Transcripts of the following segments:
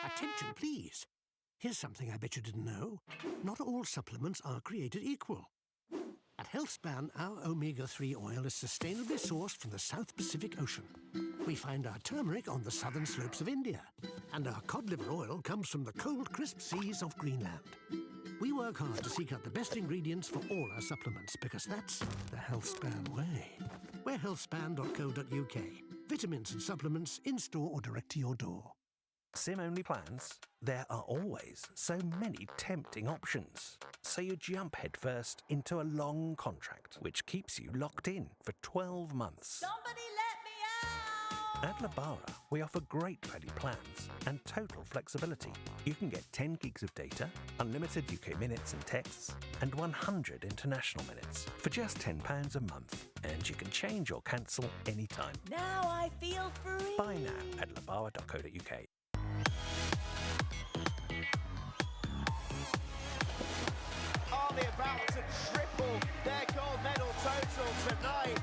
Attention, please. Here's something I bet you didn't know. Not all supplements are created equal. At HealthSpan, our omega-3 oil is sustainably sourced from the South Pacific Ocean. We find our turmeric on the southern slopes of India. And our cod liver oil comes from the cold, crisp seas of Greenland. We work hard to seek out the best ingredients for all our supplements because that's the HealthSpan way. We're healthspan.co.uk. Vitamins and supplements in-store or direct to your door. SIM-only plans? There are always so many tempting options. So you jump headfirst into a long contract, which keeps you locked in for 12 months. Somebody let me out! At Labara, we offer great value plans and total flexibility. You can get 10 gigs of data, unlimited UK minutes and texts, and 100 international minutes for just £10 a month. And you can change or cancel anytime. Now I feel free! Buy now at labara.co.uk. Are they about to triple their gold medal total tonight?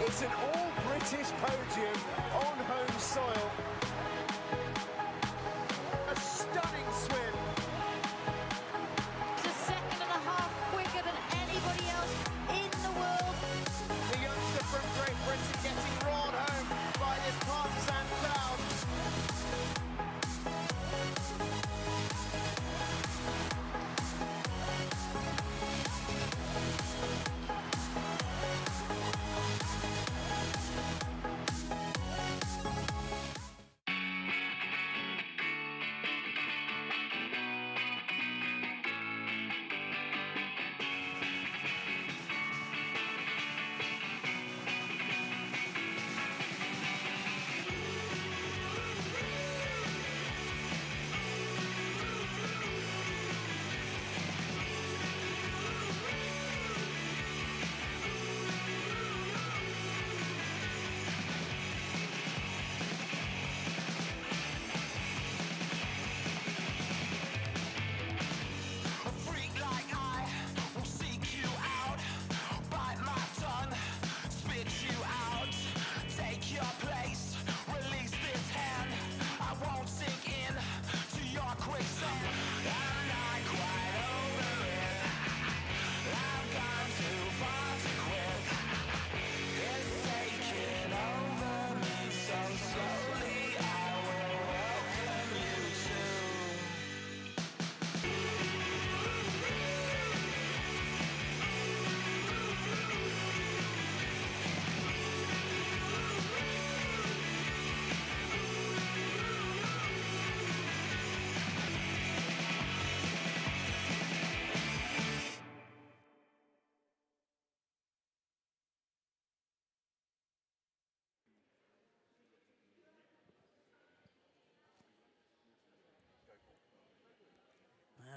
It's an all-British podium on home soil. A stunning swim. It's a second and a half quicker than anybody else in the world. The youngster from Great Britain getting roared home by this partisan crowd.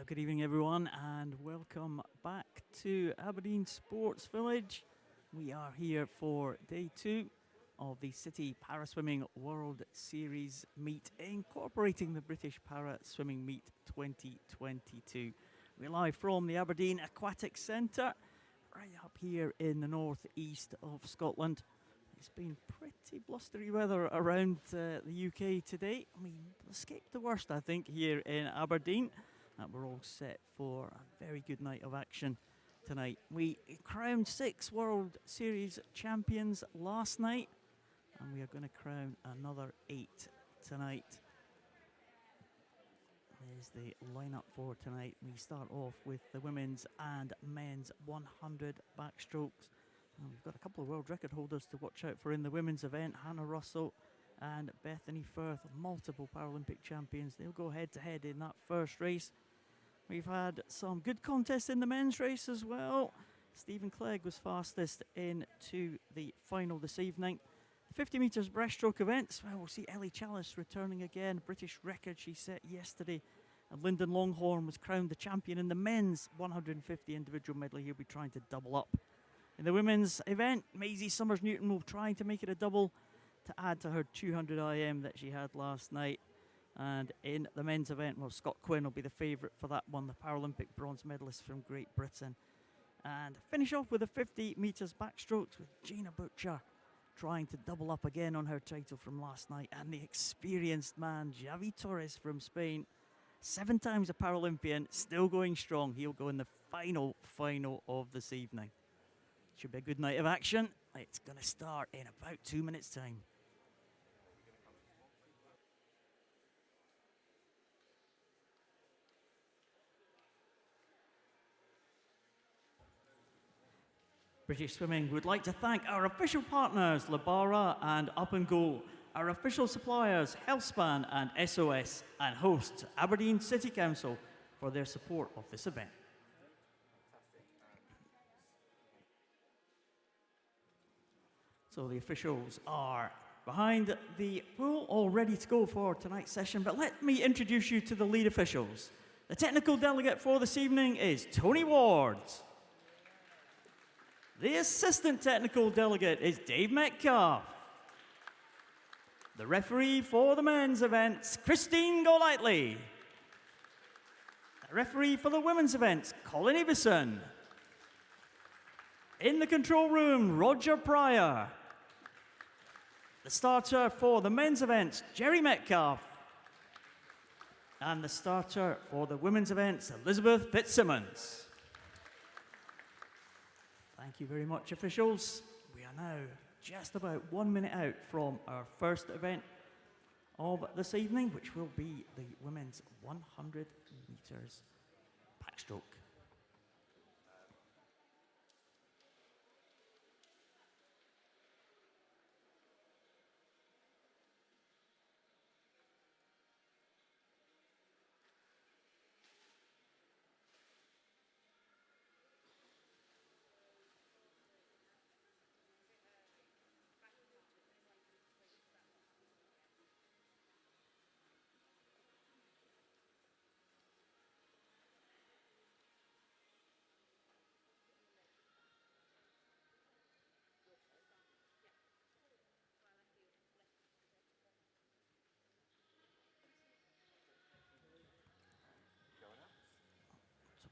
Good evening, everyone, and welcome back to Aberdeen Sports Village. We are here for day 2 of the City Paraswimming World Series meet, incorporating the British Para Swimming Meet 2022. We're live from the Aberdeen Aquatic Centre, right up here in the northeast of Scotland. It's been pretty blustery weather around the UK today. I mean, escaped the worst, I think, here in Aberdeen. We're all set for a very good night of action tonight. We crowned 6 World Series champions last night, and we are going to crown another 8 tonight. There's the lineup for tonight. We start off with the women's and men's 100 backstrokes. And we've got a couple of world record holders to watch out for in the women's event. Hannah Russell and Bethany Firth, multiple Paralympic champions. They'll go head-to-head in that first race. We've had some good contests in the men's race as well. Stephen Clegg was fastest into the final this evening. The 50 metres breaststroke events, well, we'll see Ellie Chalice returning again. British record she set yesterday. And Lyndon Longhorn was crowned the champion in the men's 150 individual medley. He'll be trying to double up. In the women's event, Maisie Summers-Newton will try to make it a double to add to her 200 IM that she had last night. And in the men's event, well, Scott Quinn will be the favourite for that one, the Paralympic bronze medalist from Great Britain. And finish off with the 50 metres backstrokes with Gina Butcher trying to double up again on her title from last night. And the experienced man, Javi Torres from Spain, 7 times a Paralympian, still going strong. He'll go in the final of this evening. Should be a good night of action. It's going to start in about 2 minutes' time. British Swimming would like to thank our official partners, Labara and Up and Go, our official suppliers, Healthspan and SOS, and hosts, Aberdeen City Council, for their support of this event. So the officials are behind the pool, all ready to go for tonight's session, but let me introduce you to the lead officials. The technical delegate for this evening is Tony Ward. The assistant technical delegate is Dave Metcalf. The referee for the men's events, Christine Golightly. The referee for the women's events, Colin Everson. In the control room, Roger Pryor. The starter for the men's events, Jerry Metcalf. And the starter for the women's events, Elizabeth Fitzsimmons. Thank you very much, officials. We are now just about 1 minute out from our first event of this evening, which will be the women's 100 metres backstroke.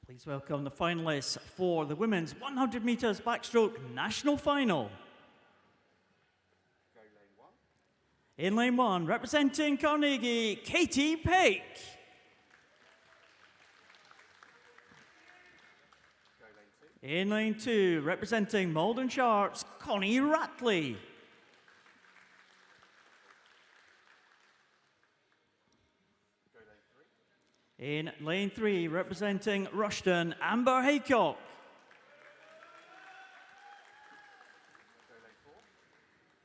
Please welcome the finalists for the women's 100 metres backstroke national final. In lane 1, representing Carnegie, Katie Peake. In lane 2, representing Malden Sharps, Connie Ratley. In lane 3, representing Rushden, Amber Haycock.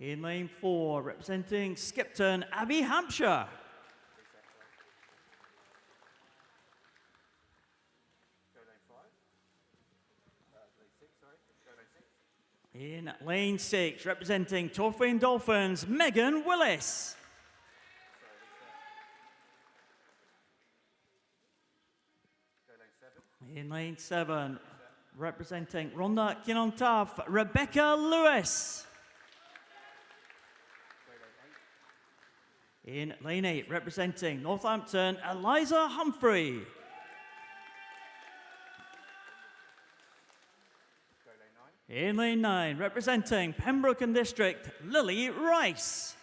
In lane 4, representing Skipton, Abby Hampshire. In lane 6, representing Torfaen Dolphins, Megan Willis. In lane 7, representing Rhondda Kinnon-Taff, Rebecca Lewis. In lane 8, representing Northampton, Eliza Humphrey. In lane 9, representing Pembroke and District, Lily Rice.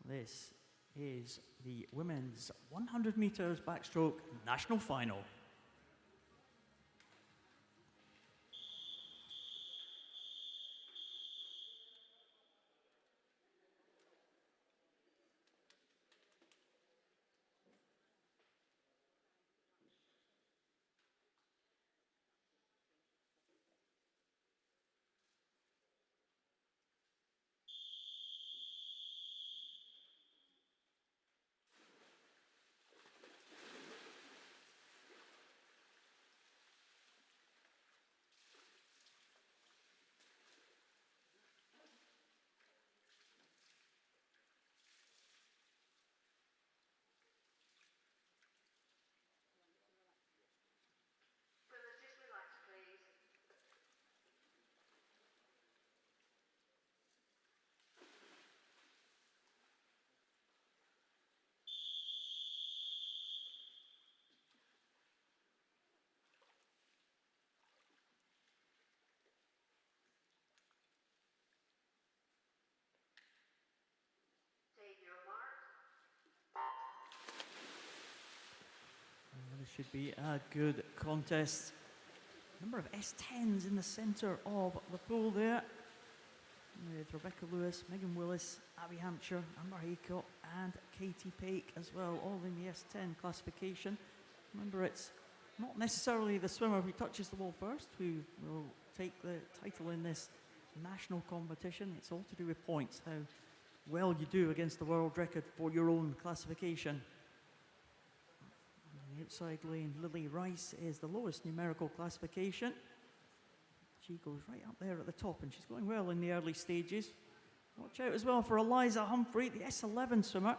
This is the women's 100 metres backstroke national final. This should be a good contest. Number of S10s in the centre of the pool there, with Rebecca Lewis, Megan Willis, Abby Hampshire, Amber Haycock and Katie Paik as well, all in the S10 classification. Remember, it's not necessarily the swimmer who touches the wall first who will take the title in this national competition. It's all to do with points, how well you do against the world record for your own classification. On the outside lane, Lily Rice is the lowest numerical classification. She goes right up there at the top, and she's going well in the early stages. Watch out as well for Eliza Humphrey, the S11 swimmer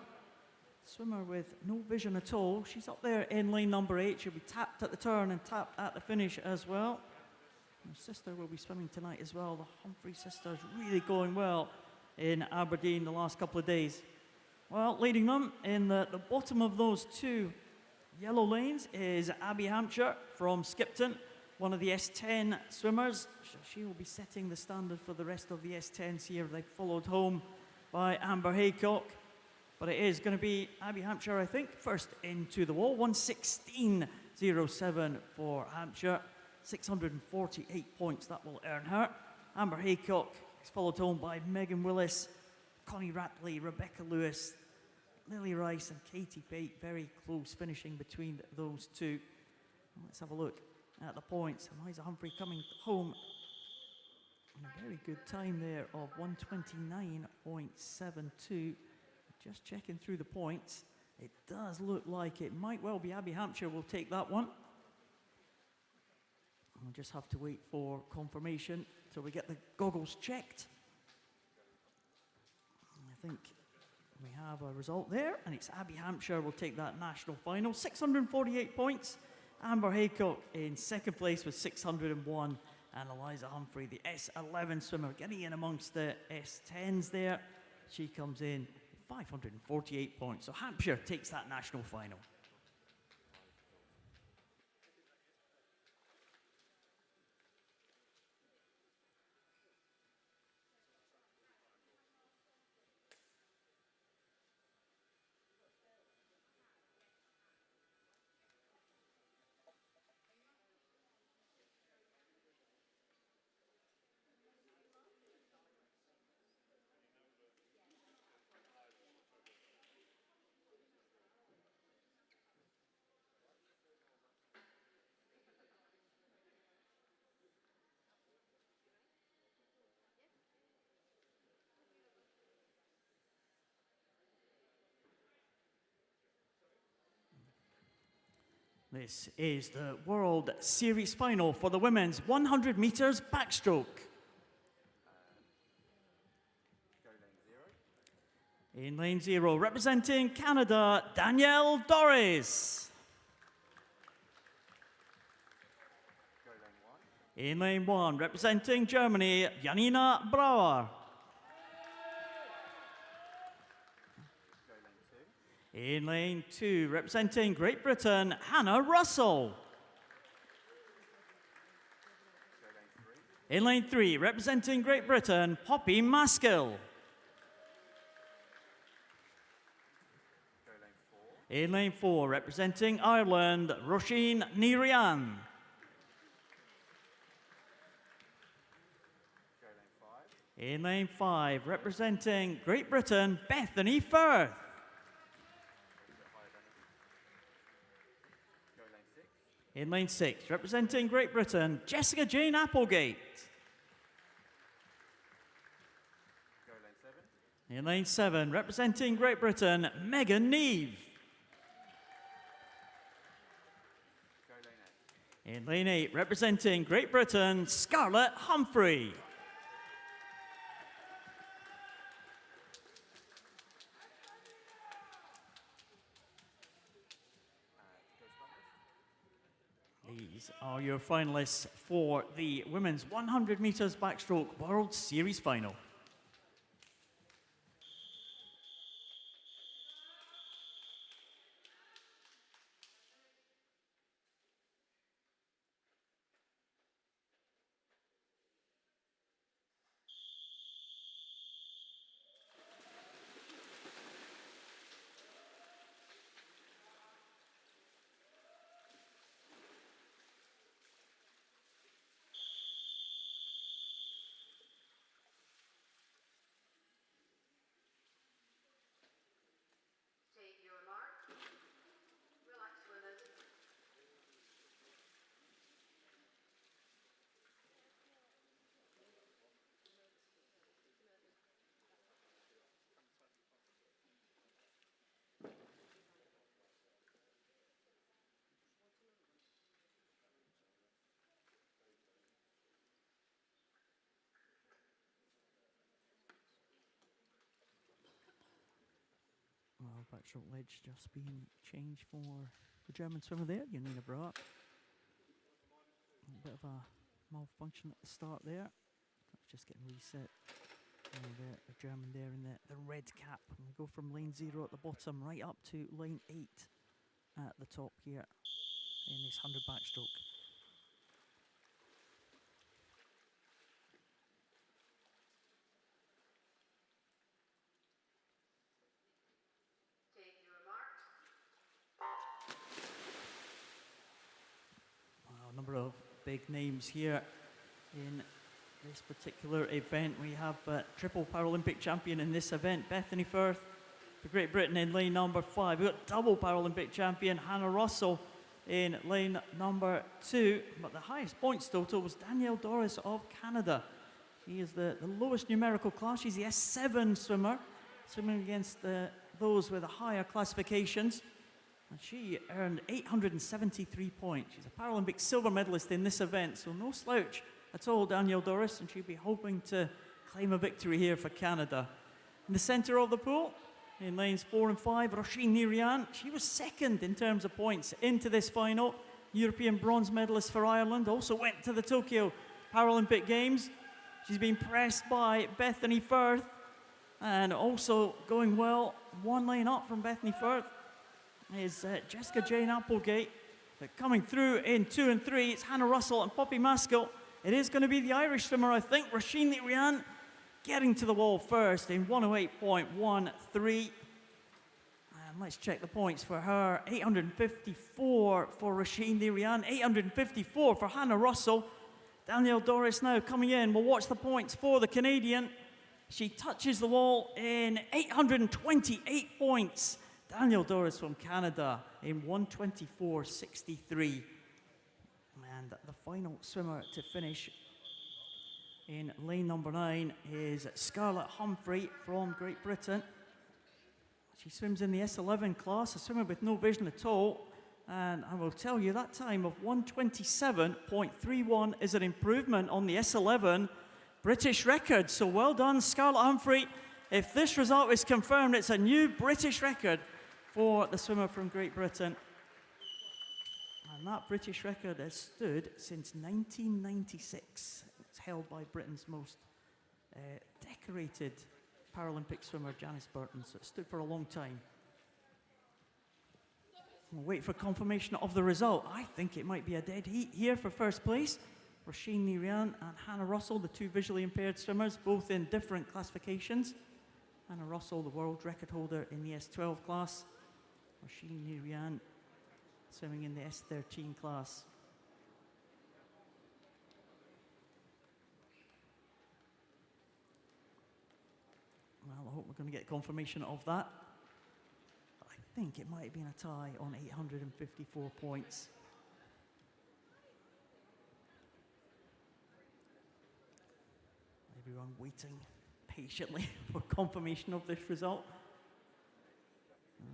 with no vision at all. She's up there in lane number 8. She'll be tapped at the turn and tapped at the finish as well. Her sister will be swimming tonight as well. The Humphrey sisters really going well in Aberdeen the last couple of days. Well, leading them in the bottom of those two yellow lanes is Abby Hampshire from Skipton, one of the S10 swimmers. She will be setting the standard for the rest of the S10s here. They followed home by Amber Haycock. But it is going to be Abby Hampshire, I think, first into the wall. 1:16.07 for Hampshire. 648 points that will earn her. Amber Haycock is followed home by Megan Willis, Connie Ratley, Rebecca Lewis, Lily Rice and Katie Paik. Very close finishing between those two. Let's have a look at the points. Eliza Humphrey coming home in a very good time there of 1:29.72. Just checking through the points. It does look like it might well be Abby Hampshire will take that one. We'll just have to wait for confirmation till we get the goggles checked. I think we have a result there, and it's Abby Hampshire will take that national final. 648 points. Amber Haycock in second place with 601, and Eliza Humphrey, the S11 swimmer, getting in amongst the S10s there. She comes in 548 points. So Hampshire takes that national final. This is the World Series final for the women's 100 meters backstroke. In lane 0, representing Canada, Danielle Doris. In lane 1, representing Germany, Janina Brauer. In lane 2, representing Great Britain, Hannah Russell. In lane 3, representing Great Britain, Poppy Maskill. In lane 4, representing Ireland, Roisin Nirian. In lane 5, representing Great Britain, Bethany Firth. In lane 6, representing Great Britain, Jessica Jane Applegate. In lane 7, representing Great Britain, Megan Neve. In lane 8, representing Great Britain, Scarlett Humphrey. These are your finalists for the women's 100 meters backstroke World Series final. backstroke ledge just being changed for the German swimmer there, Janina Braat. A bit of a malfunction at the start there. That's just getting reset. The German there in the red cap. And we go from lane 0 at the bottom right up to lane 8 at the top here in this 100 backstroke. Wow, a number of big names here in this particular event. We have triple Paralympic champion in this event, Bethany Firth for Great Britain in lane number 5. We've got double Paralympic champion Hannah Russell in lane number 2. But the highest points total was Danielle Doris of Canada. She is the lowest numerical class. She's the S7 swimmer, swimming against those with the higher classifications. And she earned 873 points. She's a Paralympic silver medalist in this event, so no slouch at all, Danielle Doris, and she'll be hoping to claim a victory here for Canada. In the centre of the pool, in lanes 4 and 5, Roisin Ní Rian. She was second in terms of points into this final. European bronze medalist for Ireland, also went to the Tokyo Paralympic Games. She's been pressed by Bethany Firth, and also going well, one lane up from Bethany Firth is Jessica Jane Applegate. But coming through in 2 and 3, it's Hannah Russell and Poppy Maskell. It is going to be the Irish swimmer, I think, Roisin Ní Rian, getting to the wall first in 108.13. And let's check the points for her. 854 for Roisin Ní Rian, 854 for Hannah Russell. Danielle Doris now coming in. We'll watch the points for the Canadian. She touches the wall in 828 points. Danielle Doris from Canada in 124.63. And the final swimmer to finish in lane number 9 is Scarlett Humphrey from Great Britain. She swims in the S11 class, a swimmer with no vision at all. And I will tell you, that time of 127.31 is an improvement on the S11 British record. So well done, Scarlett Humphrey. If this result is confirmed, it's a new British record for the swimmer from Great Britain. And that British record has stood since 1996. It's held by Britain's most decorated Paralympic swimmer, Janice Burton. So it stood for a long time. We'll wait for confirmation of the result. I think it might be a dead heat here for first place. Roisin Ní Rian and Hannah Russell, the two visually impaired swimmers, both in different classifications. Hannah Russell, the world record holder in the S12 class. Roisin Ní Rian swimming in the S13 class. Well, I hope we're going to get confirmation of that. I think it might have been a tie on 854 points. Everyone waiting patiently for confirmation of this result.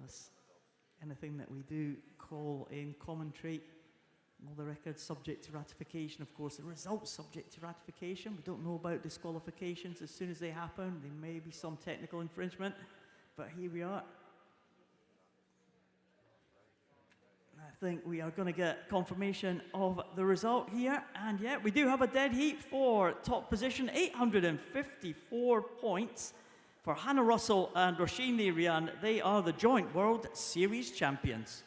That's anything that we do call in commentary. All the records subject to ratification, of course. The results subject to ratification. We don't know about disqualifications. As soon as they happen, there may be some technical infringement. But here we are. I think we are going to get confirmation of the result here. And yeah, we do have a dead heat for top position. 854 points for Hannah Russell and Roisin Ní Rian. They are the joint World Series champions.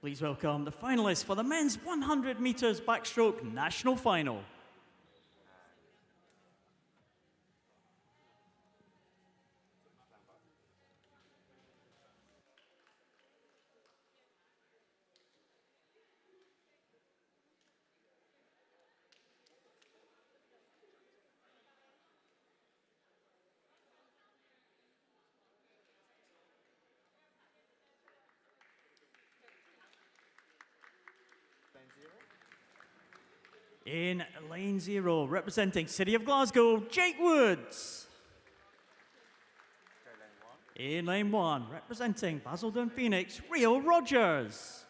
Please welcome the finalists for the men's 100 meters backstroke national final. In lane 0, representing City of Glasgow, Jake Woods. In lane 1, representing Basildon Phoenix, Rio Rogers.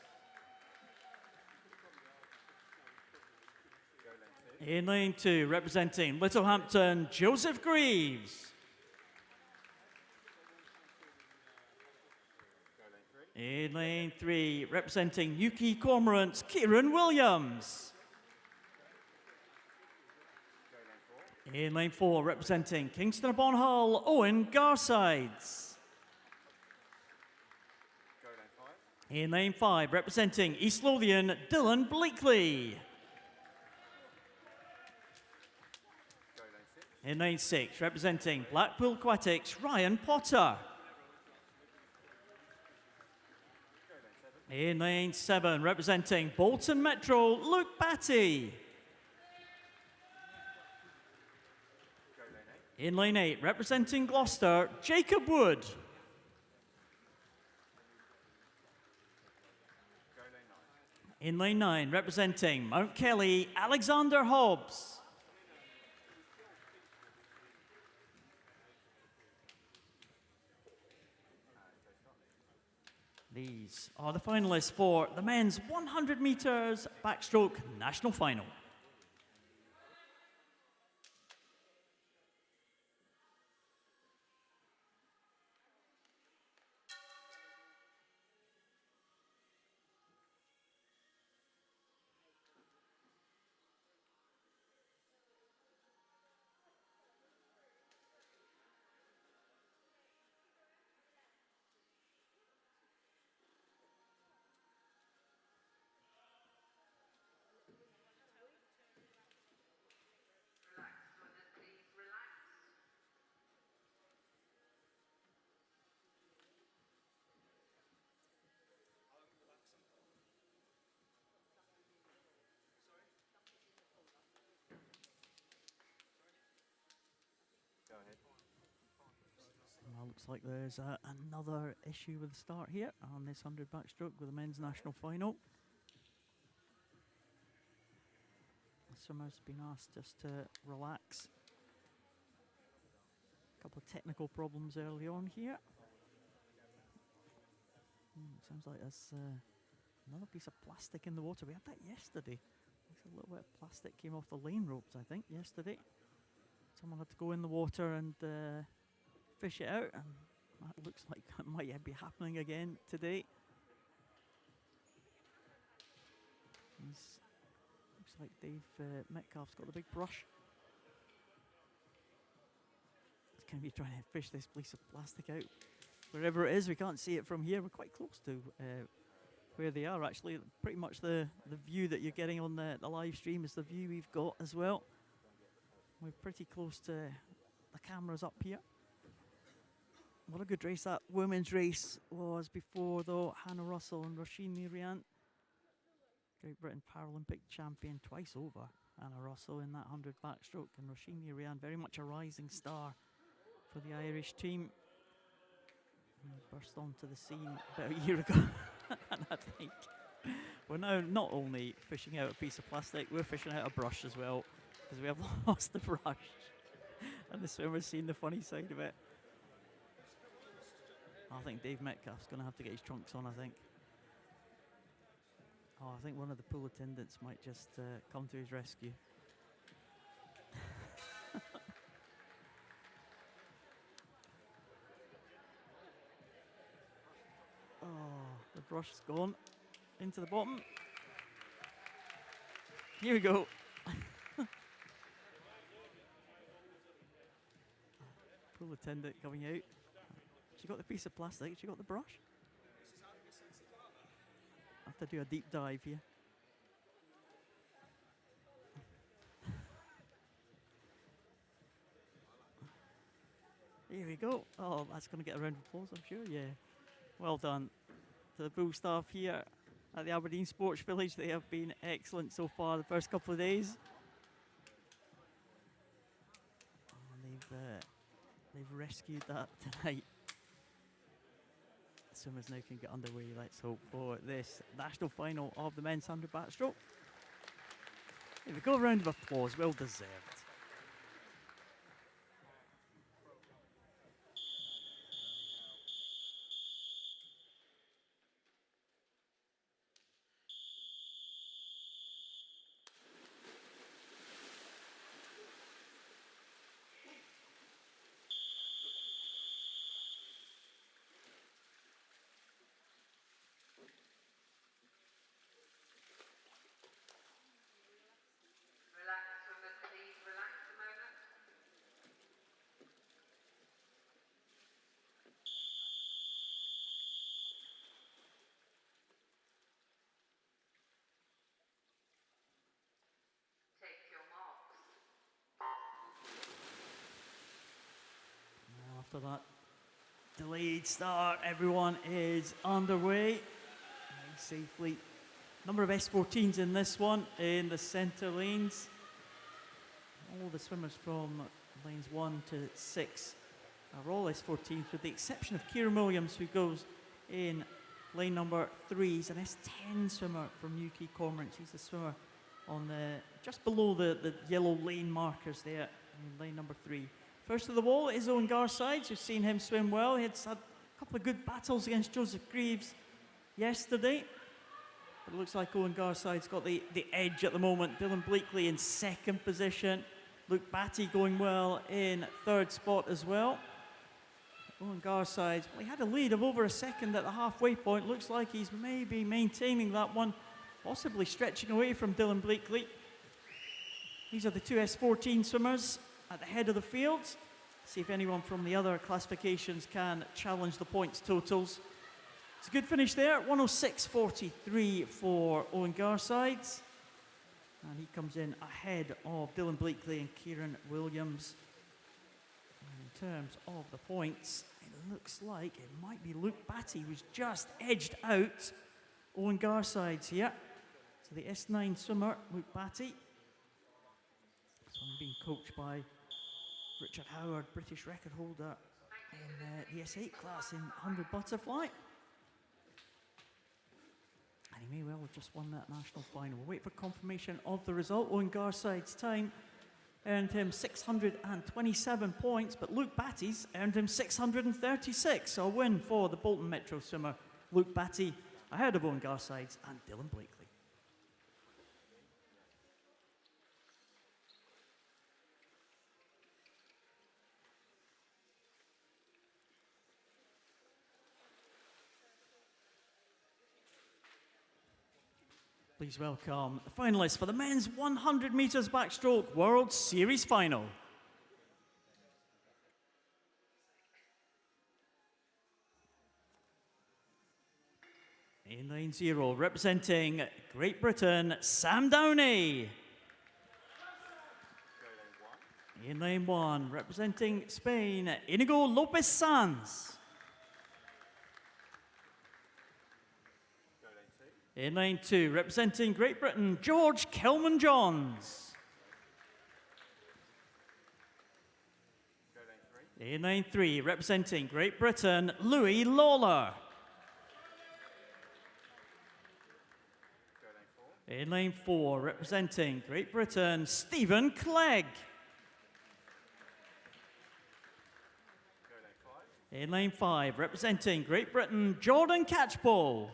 In lane 2, representing Littlehampton, Joseph Greaves. In lane 3, representing Yuki Cormorants, Kieran Williams. In lane 4, representing Kingston upon Hull, Owen Garsides. In lane 5, representing East Lothian, Dylan Bleakley. In lane 6, representing Blackpool Aquatics, Ryan Potter. In lane 7, representing Bolton Metro, Luke Batty. In lane 8, representing Gloucester, Jacob Wood. In lane 9, representing Mount Kelly, Alexander Hobbs. These are the finalists for the men's 100 metres backstroke national final. Well, looks like there's another issue with the start here on this 100 backstroke with the men's national final. The swimmer's been asked just to relax. A couple of technical problems early on here. Sounds like there's another piece of plastic in the water. We had that yesterday. There's a little bit of plastic came off the lane ropes, I think, yesterday. Someone had to go in the water and fish it out, and that looks like that might be happening again today. Looks like Dave Metcalf's got the big brush. He's going to be trying to fish this piece of plastic out. Wherever it is, we can't see it from here. We're quite close to where they are, actually. Pretty much the view that you're getting on the live stream is the view we've got as well. We're pretty close to the cameras up here. What a good race that women's race was before, though. Hannah Russell and Roisin Riant, Great Britain Paralympic champion twice over. Hannah Russell in that 100 backstroke, and Roisin Riant very much a rising star for the Irish team. Burst onto the scene about a year ago. And I think we're now not only fishing out a piece of plastic, we're fishing out a brush as well, because we have lost the brush. And the swimmer's seen the funny side of it. I think Dave Metcalf's going to have to get his trunks on, I think. Oh, I think one of the pool attendants might just come to his rescue. Oh, the brush is gone into the bottom. Here we go. Pool attendant coming out. She got the piece of plastic. She got the brush. I have to do a deep dive here. Here we go. Oh, that's going to get a round of applause, I'm sure. Yeah. Well done to the pool staff here at the Aberdeen Sports Village. They have been excellent so far the first couple of days. And they've rescued that tonight. Swimmers now can get underway. Let's hope for this national final of the men's 100 backstroke. Here we go, a round of applause, well deserved. after that delayed start, everyone is underway very safely. Number of S14s in this one in the centre lanes. All the swimmers from lanes 1 to 6 are all S14s, with the exception of Kieran Williams, who goes in lane number 3. He's an S10 swimmer from New Quay Cormorants. He's the swimmer on the just below the yellow lane markers there in lane number 3. First of the wall is Owen Garsides. You've seen him swim well. He's had a couple of good battles against Joseph Greaves yesterday. But it looks like Owen Garside's got the edge at the moment. Dylan Bleakley in second position. Luke Batty going well in third spot as well. Owen Garside, well, he had a lead of over a second at the halfway point. Looks like he's maybe maintaining that one, possibly stretching away from Dylan Bleakley. These are the two S14 swimmers at the head of the field. See if anyone from the other classifications can challenge the points totals. It's a good finish there, 106.43 for Owen Garside. And he comes in ahead of Dylan Bleakley and Kieran Williams. And in terms of the points, it looks like it might be Luke Batty who's just edged out Owen Garsides here. So the S9 swimmer, Luke Batty. So I'm being coached by Richard Howard, British record holder in the S8 class in 100 butterfly. And he may well have just won that national final. We'll wait for confirmation of the result. Owen Garside's time earned him 627 points, but Luke Batty's earned him 636. So a win for the Bolton Metro swimmer, Luke Batty, ahead of Owen Garsides and Dylan Bleakley. Please welcome the finalists for the men's 100 metres backstroke World Series final. In lane 0, representing Great Britain, Sam Downey. In lane 1, representing Spain, Inigo Lopez Sanz. In lane 2, representing Great Britain, George Kelman-Johns. In lane 3, representing Great Britain, Louis Lawler. In lane 4, representing Great Britain, Stephen Clegg. In lane 5, representing Great Britain, Jordan Catchpole.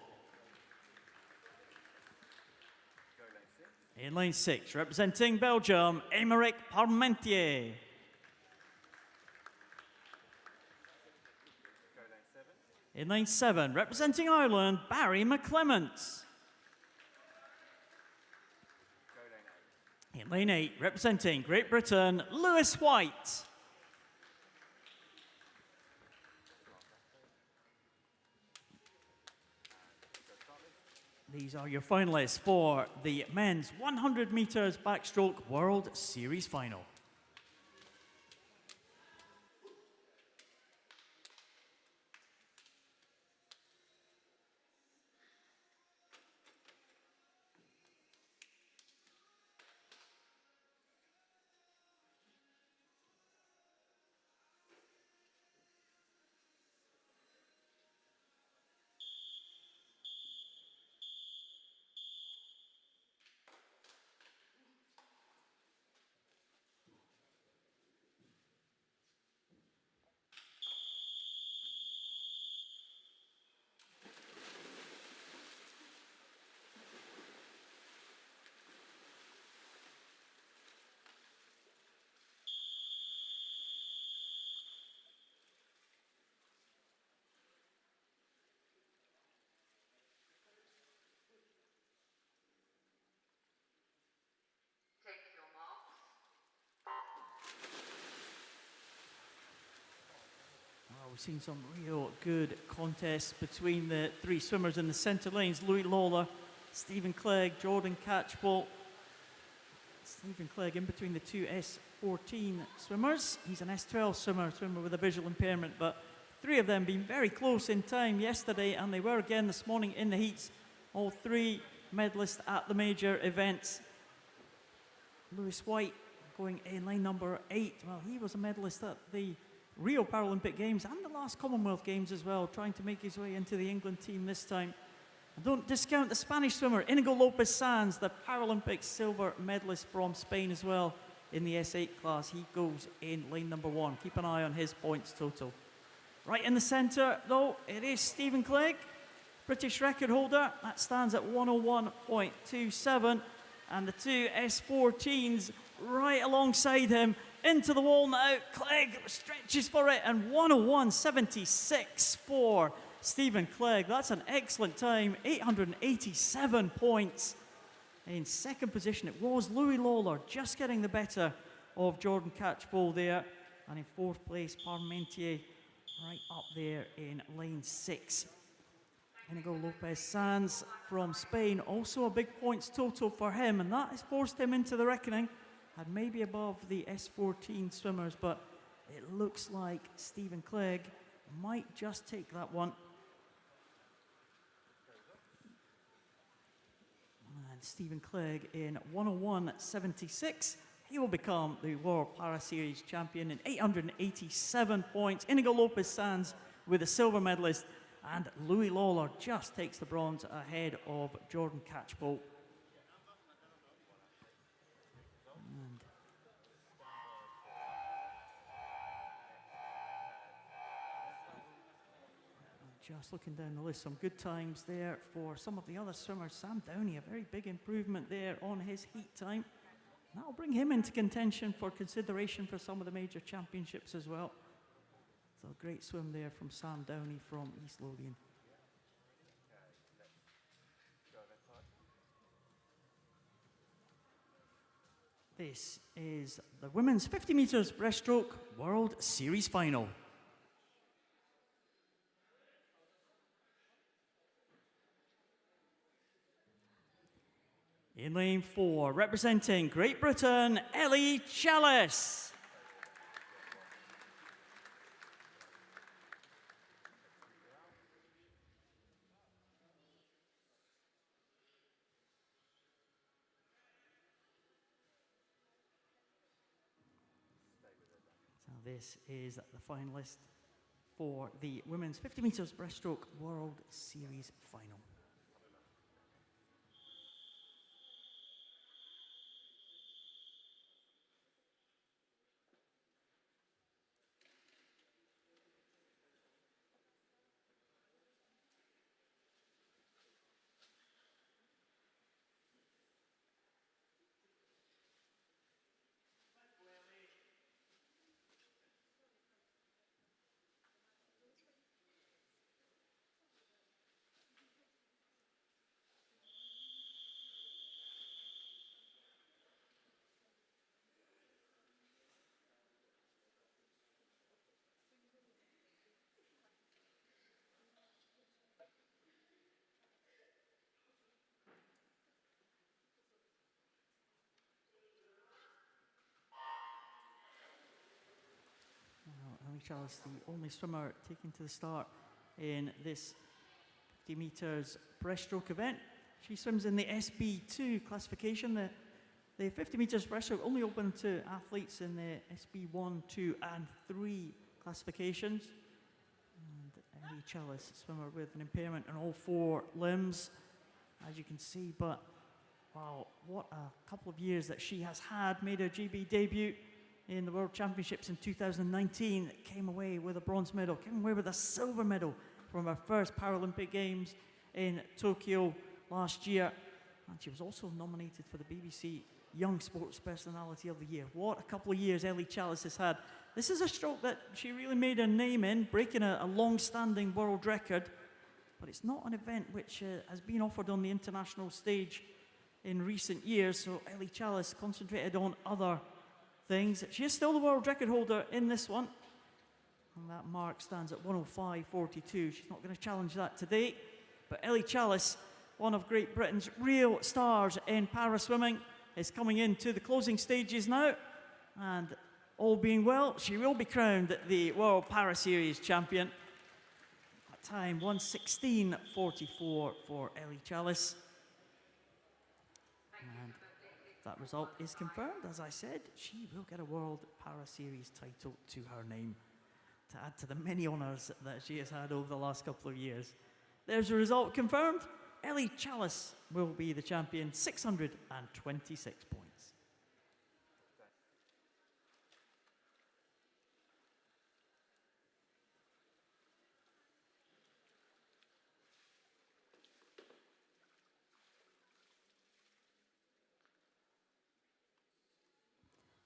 In lane 6, representing Belgium, Aymeric Parmentier. In lane 7, representing Ireland, Barry McClements. In lane 8, representing Great Britain, Lewis White. These are your finalists for the men's 100 metres backstroke World Series final. We've seen some real good contests between the three swimmers in the centre lanes. Louis Lawler, Stephen Clegg, Jordan Catchpole. Stephen Clegg in between the two S14 swimmers. He's an S12 swimmer with a visual impairment, but three of them being very close in time yesterday, and they were again this morning in the heats. All three medalists at the major events. Lewis White going in lane number 8. Well, he was a medalist at the Rio Paralympic Games and the last Commonwealth Games as well, trying to make his way into the England team this time. And don't discount the Spanish swimmer, Inigo Lopez Sanz, the Paralympic silver medalist from Spain as well in the S8 class. He goes in lane number 1. Keep an eye on his points total. Right in the centre, though, it is Stephen Clegg, British record holder. That stands at 101.27. And the two S14s right alongside him. Into the wall now. Clegg stretches for it, and 101.76 for Stephen Clegg. That's an excellent time. 887 points. In second position, it was Louis Lawler just getting the better of Jordan Catchpole there. And in fourth place, Parmentier right up there in lane 6. Inigo Lopez Sanz from Spain, also a big points total for him, and that has forced him into the reckoning. Had maybe above the S14 swimmers, but it looks like Stephen Clegg might just take that one. And Stephen Clegg in 101.76. He will become the World Para Series champion in 887 points. Inigo Lopez Sanz with the silver medalist, and Louis Lawler just takes the bronze ahead of Jordan Catchpole. Just looking down the list, some good times there for some of the other swimmers. Sam Downey, a very big improvement there on his heat time. That'll bring him into contention for consideration for some of the major championships as well. So a great swim there from Sam Downey from East Lothian. This is the women's 50 metres breaststroke World Series final. In lane 4, representing Great Britain, Ellie Chalice. So this is the finalist for the women's 50 metres breaststroke World Series final. Ellie Chalice, the only swimmer taken to the start in this 50 metres breaststroke event. She swims in the SB2 classification. The 50 metres breaststroke only open to athletes in the SB1, 2 and 3 classifications. And Ellie Chalice, a swimmer with an impairment in all 4 limbs, as you can see. But wow, what a couple of years that she has had. Made her GB debut in the World Championships in 2019, came away with a bronze medal, came away with a silver medal from her first Paralympic Games in Tokyo last year. And she was also nominated for the BBC Young Sports Personality of the Year. What a couple of years Ellie Chalice has had. This is a stroke that she really made her name in, breaking a long-standing world record. But it's not an event which has been offered on the international stage in recent years, so Ellie Chalice concentrated on other things. She is still the world record holder in this one, and that mark stands at 105.42. She's not going to challenge that today, but Ellie Chalice, one of Great Britain's real stars in para swimming, is coming into the closing stages now. And all being well, she will be crowned the World Para Series champion. At time 1:16:44 for Ellie Chalice. And that result is confirmed. As I said, she will get a World Para Series title to her name to add to the many honours that she has had over the last couple of years. There's a result confirmed. Ellie Chalice will be the champion, 626 points.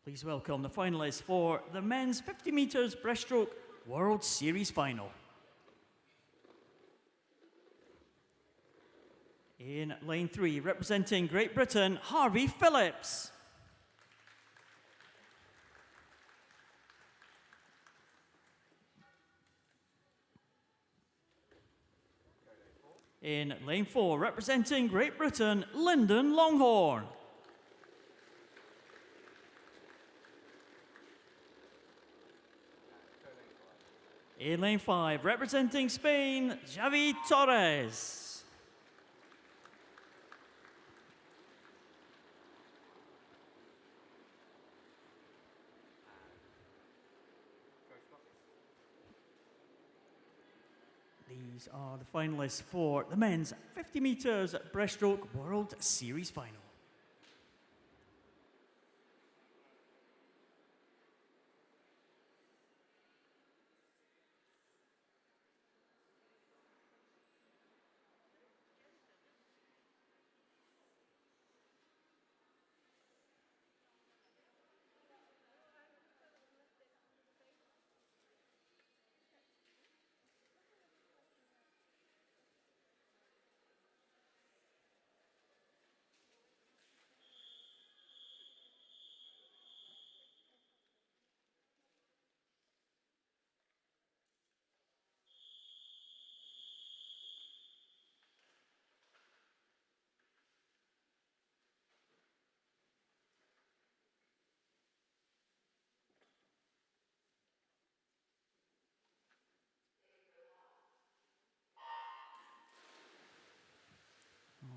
Please welcome the finalists for the men's 50 metres breaststroke World Series final. In lane 3, representing Great Britain, Harvey Phillips. In lane 4, representing Great Britain, Lyndon Longhorn. In lane 5, representing Spain, Xavi Torres. These are the finalists for the men's 50 metres breaststroke World Series final.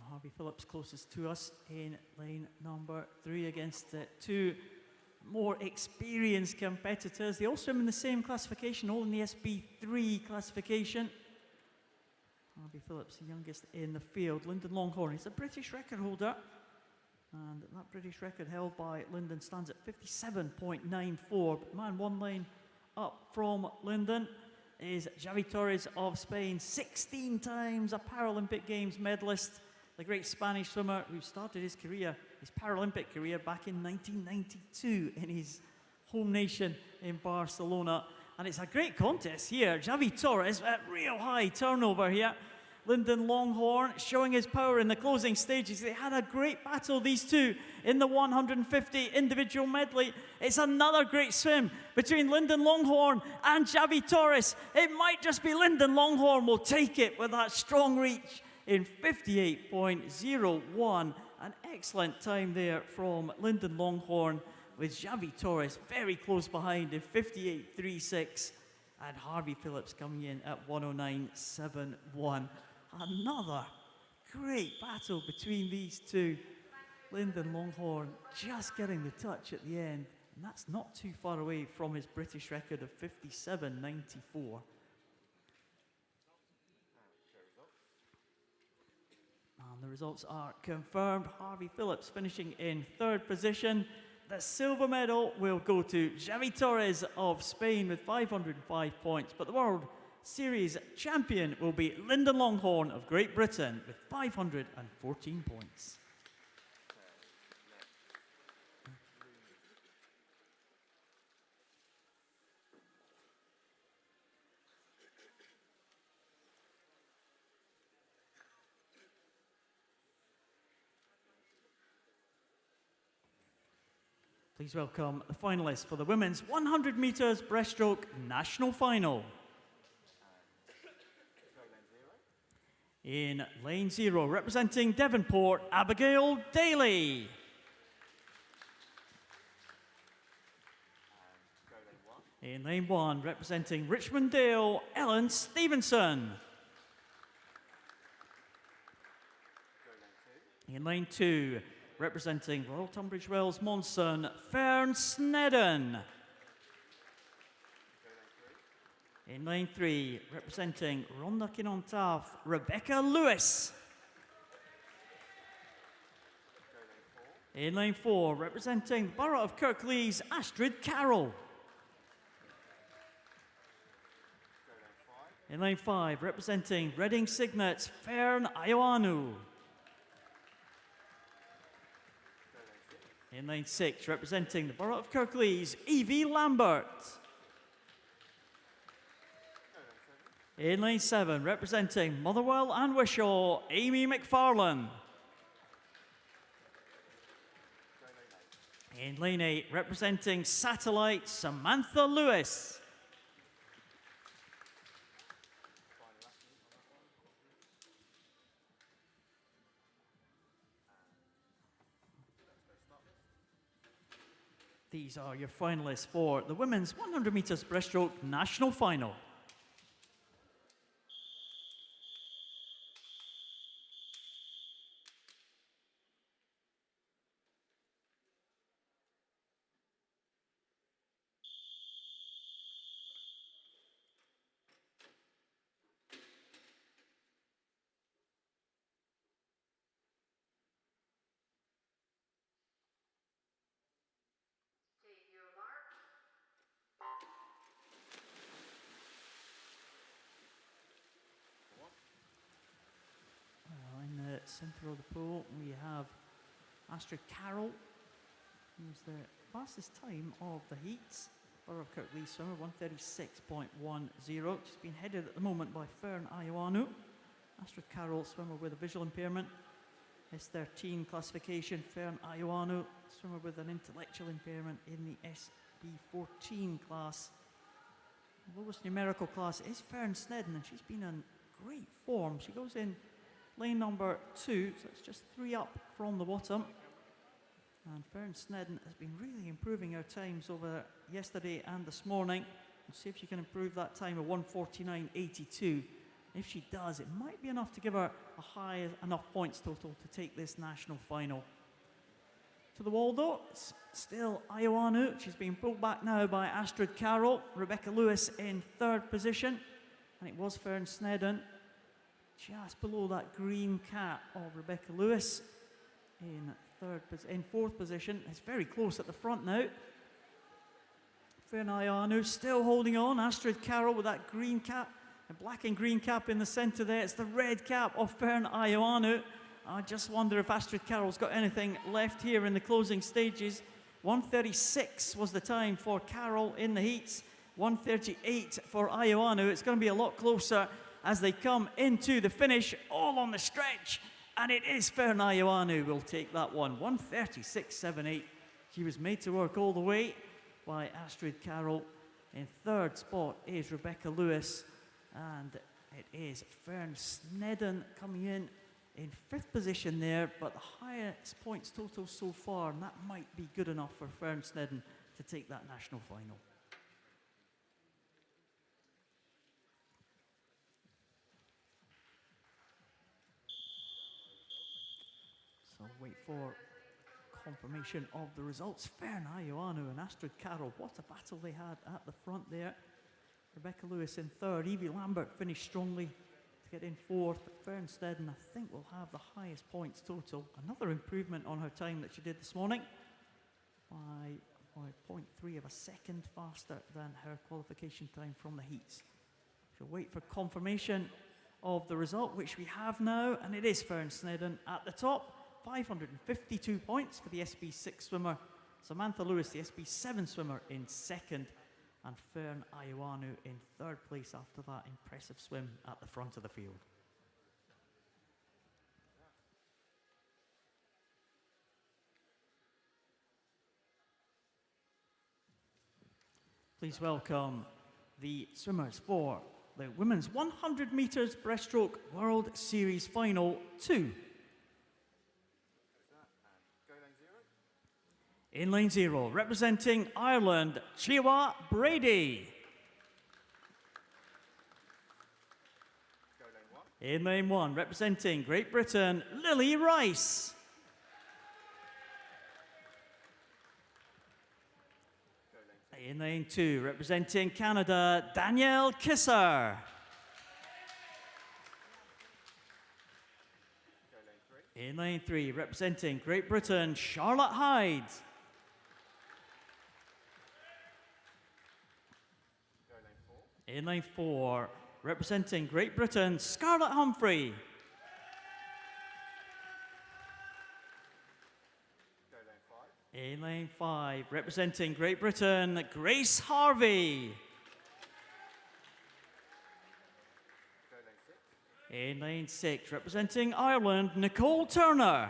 Harvey Phillips closest to us in lane number 3 against two more experienced competitors. They all swim in the same classification, all in the SB3 classification. Harvey Phillips, the youngest in the field. Lyndon Longhorn, he's a British record holder. And that British record held by Lyndon stands at 57.94. But man, one lane up from Lyndon is Xavi Torres of Spain, 16 times a Paralympic Games medalist. The great Spanish swimmer who started his career, his Paralympic career, back in 1992 in his home nation in Barcelona. And it's a great contest here. Xavi Torres at real high turnover here. Lyndon Longhorn showing his power in the closing stages. They had a great battle, these two, in the 150 individual medley. It's another great swim between Lyndon Longhorn and Xavi Torres. It might just be Lyndon Longhorn will take it with that strong reach in 58.01. An excellent time there from Lyndon Longhorn, with Xavi Torres very close behind in 58.36, and Harvey Phillips coming in at 109.71. Another great battle between these two. Lyndon Longhorn just getting the touch at the end, and that's not too far away from his British record of 57.94. And the results are confirmed. Harvey Phillips finishing in 3rd position. The silver medal will go to Xavi Torres of Spain with 505 points, but the World Series champion will be Lyndon Longhorn of Great Britain with 514 points. Please welcome the finalists for the women's 100 metres breaststroke national final. In lane 0, representing Devonport, Abigail Daly. In lane 1, representing Richmond Dale, Ellen Stevenson. In lane 2, representing Royal Tunbridge Wells Monson, Fern Snedden. In lane 3, representing Rhondda Cynon Taf, Rebecca Lewis. In lane 4, representing the Borough of Kirklees, Astrid Carroll. In lane 5, representing Reading Signets, Fern Ioanu. In lane 6, representing the Borough of Kirklees, Evie Lambert. In lane 7, representing Motherwell and Wishaw, Amy McFarlane. In lane 8, representing Satellite, Samantha Lewis. These are your finalists for the women's 100 metres breaststroke national final. In the centre of the pool, we have Astrid Carroll, who's the fastest time of the heats. Borough of Kirklees swimmer, 1:36.10. She's been headed at the moment by Fern Ioanu. Astrid Carroll, swimmer with a visual impairment. S13 classification, Fern Ioanu, swimmer with an intellectual impairment in the SB14 class. The lowest numerical class is Fern Snedden, and she's been in great form. She goes in lane number 2, so it's just 3 up from the bottom. And Fern Snedden has been really improving her times over yesterday and this morning. We'll see if she can improve that time of 1:49.82. If she does, it might be enough to give her a high enough points total to take this national final. To the wall though, it's still Ioanu. She's being pulled back now by Astrid Carroll. Rebecca Lewis in 3rd position. And it was Fern Snedden just below that green cap of Rebecca Lewis in 4th position. It's very close at the front now. Fern Ioanu still holding on. Astrid Carroll with that green cap, a black and green cap in the centre there. It's the red cap of Fern Ioanu. I just wonder if Astrid Carroll's got anything left here in the closing stages. 1:36 was the time for Carroll in the heats. 1:38 for Ioanu. It's going to be a lot closer as they come into the finish, all on the stretch. And it is Fern Ioanu will take that one. 1:36.78. She was made to work all the way by Astrid Carroll. In 3rd spot is Rebecca Lewis. And it is Fern Snedden coming in 5th position there, but the highest points total so far, and that might be good enough for Fern Snedden to take that national final. So wait for confirmation of the results. Fern Ioanu and Astrid Carroll, what a battle they had at the front there. Rebecca Lewis in 3rd. Evie Lambert finished strongly to get in 4th. But Fern Snedden, I think, will have the highest points total. Another improvement on her time that she did this morning by 0.3 of a second faster than her qualification time from the heats. She'll wait for confirmation of the result, which we have now, and it is Fern Snedden at the top. 552 points for the SB6 swimmer. Samantha Lewis, the SB7 swimmer, in 2nd. And Fern Ioanu in 3rd place after that impressive swim at the front of the field. Please welcome the swimmers for the women's 100 metres breaststroke World Series Final 2. In lane 0, representing Ireland, Chiwa Brady. In lane 1, representing Great Britain, Lily Rice. In lane 2, representing Canada, Danielle Kisser. In lane 3, representing Great Britain, Charlotte Hyde. In lane 4, representing Great Britain, Scarlett Humphrey. In lane 5, representing Great Britain, Grace Harvey. In lane 6, representing Ireland, Nicole Turner.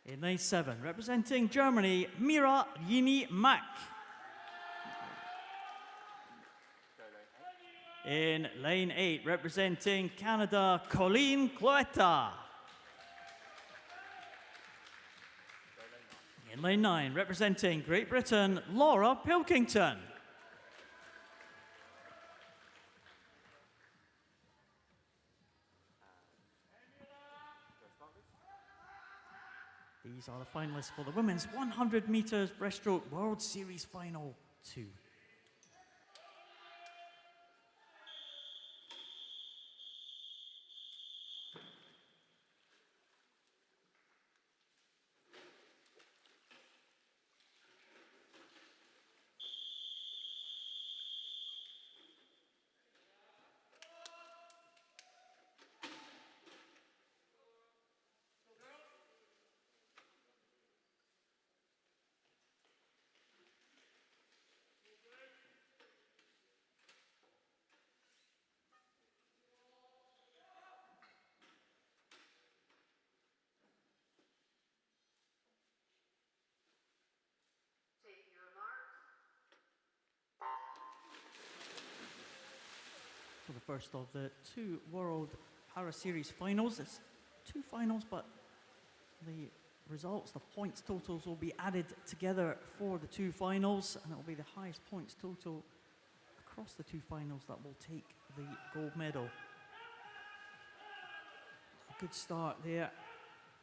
In lane 7, representing Germany, Mira Yini Mack. In lane 8, representing Canada, Colleen Cloetta. In lane 9, representing Great Britain, Laura Pilkington. These are the finalists for the women's 100 meters breaststroke World Series Final 2. For the first of the 2 World Para Series finals. It's 2 finals, but the results, the points totals will be added together for the 2 finals, and it will be the highest points total across the 2 finals that will take the gold medal. A good start there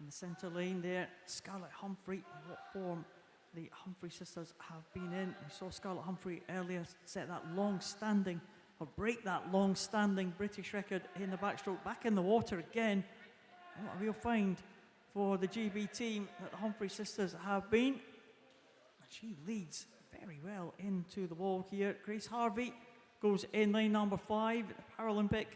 in the centre lane there. Scarlett Humphrey, what form the Humphrey sisters have been in. We saw Scarlett Humphrey earlier set that long-standing, or break that long-standing British record in the backstroke, back in the water again. And what a real find for the GB team that the Humphrey sisters have been. And she leads very well into the wall here. Grace Harvey goes in lane number 5, the Paralympic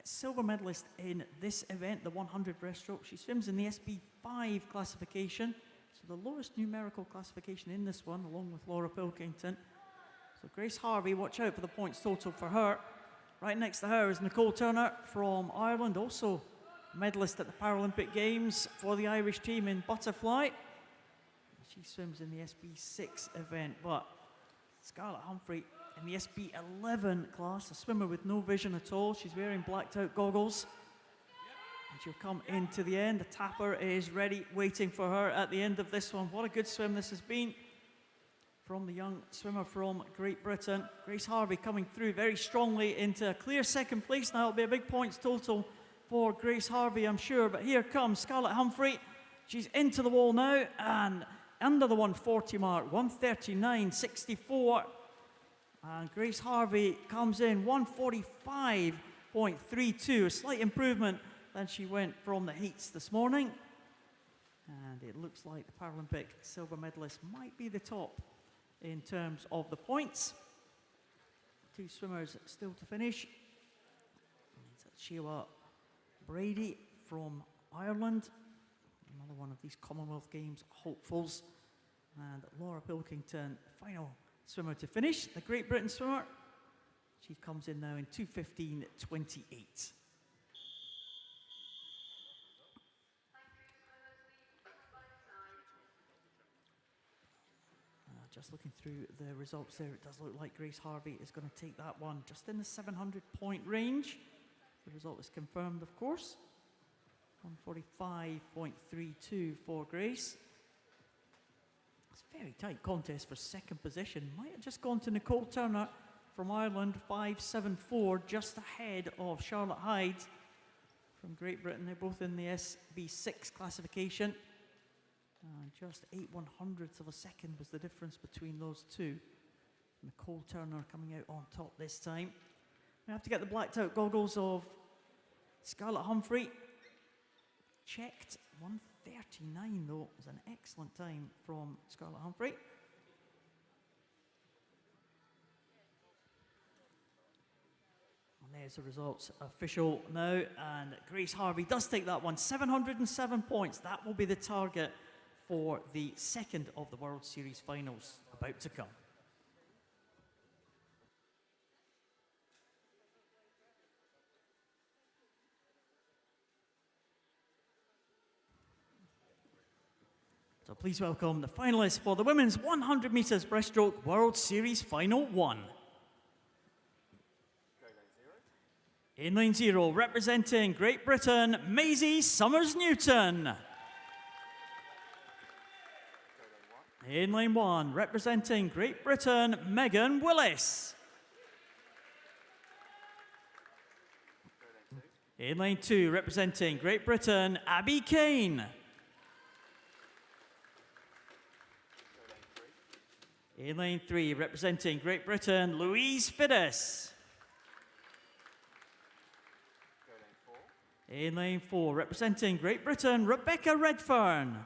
silver medalist in this event, the 100 breaststroke. She swims in the SB5 classification, so the lowest numerical classification in this one, along with Laura Pilkington. So Grace Harvey, watch out for the points total for her. Right next to her is Nicole Turner from Ireland, also medalist at the Paralympic Games for the Irish team in butterfly. She swims in the SB6 event, but Scarlett Humphrey in the SB11 class, a swimmer with no vision at all. She's wearing blacked out goggles. And she'll come into the end. The tapper is ready, waiting for her at the end of this one. What a good swim this has been from the young swimmer from Great Britain. Grace Harvey coming through very strongly into a clear second place. Now it'll be a big points total for Grace Harvey, I'm sure. But here comes Scarlett Humphrey. She's into the wall now and under the 140 mark, 139.64. And Grace Harvey comes in 145.32, a slight improvement than she went from the heats this morning. And it looks like the Paralympic silver medalist might be the top in terms of the points. 2 swimmers still to finish. It's Chiwa Brady from Ireland, another one of these Commonwealth Games hopefuls. And Laura Pilkington, final swimmer to finish, the Great Britain swimmer. She comes in now in 2:15.28. Just looking through the results there, it does look like Grace Harvey is going to take that one just in the 700-point range. The result is confirmed, of course. 1:45.32 for Grace. It's a very tight contest for second position. Might have just gone to Nicole Turner from Ireland, 5:74, just ahead of Charlotte Hyde from Great Britain. They're both in the SB6 classification. Just 8/100ths of a second was the difference between those two. Nicole Turner coming out on top this time. We have to get the blacked out goggles of Scarlett Humphrey. Checked 1:39 though. It was an excellent time from Scarlett Humphrey. And there's the results official now, and Grace Harvey does take that one. 707 points. That will be the target for the second of the World Series finals about to come. So please welcome the finalists for the women's 100 metres breaststroke World Series Final 1. In lane 0, representing Great Britain, Maisie Summers-Newton. In lane 1, representing Great Britain, Megan Willis. In lane 2, representing Great Britain, Abby Kane. In lane 3, representing Great Britain, Louise Fiddis. In lane 4, representing Great Britain, Rebecca Redfern.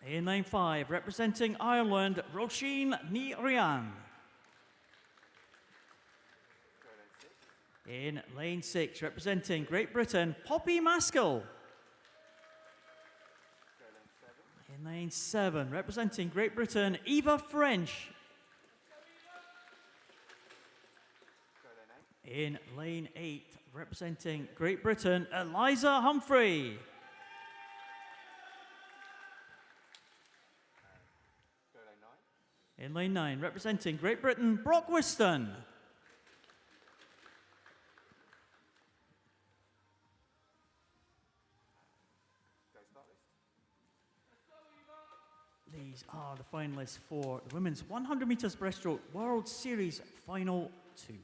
In lane 5, representing Ireland, Roisin Ní Rian. In lane 6, representing Great Britain, Poppy Maskell. In lane 7, representing Great Britain, Eva French. In lane 8, representing Great Britain, Eliza Humphrey. In lane 9, representing Great Britain, Brock Whiston. These are the finalists for the women's 100 metres breaststroke World Series Final 2.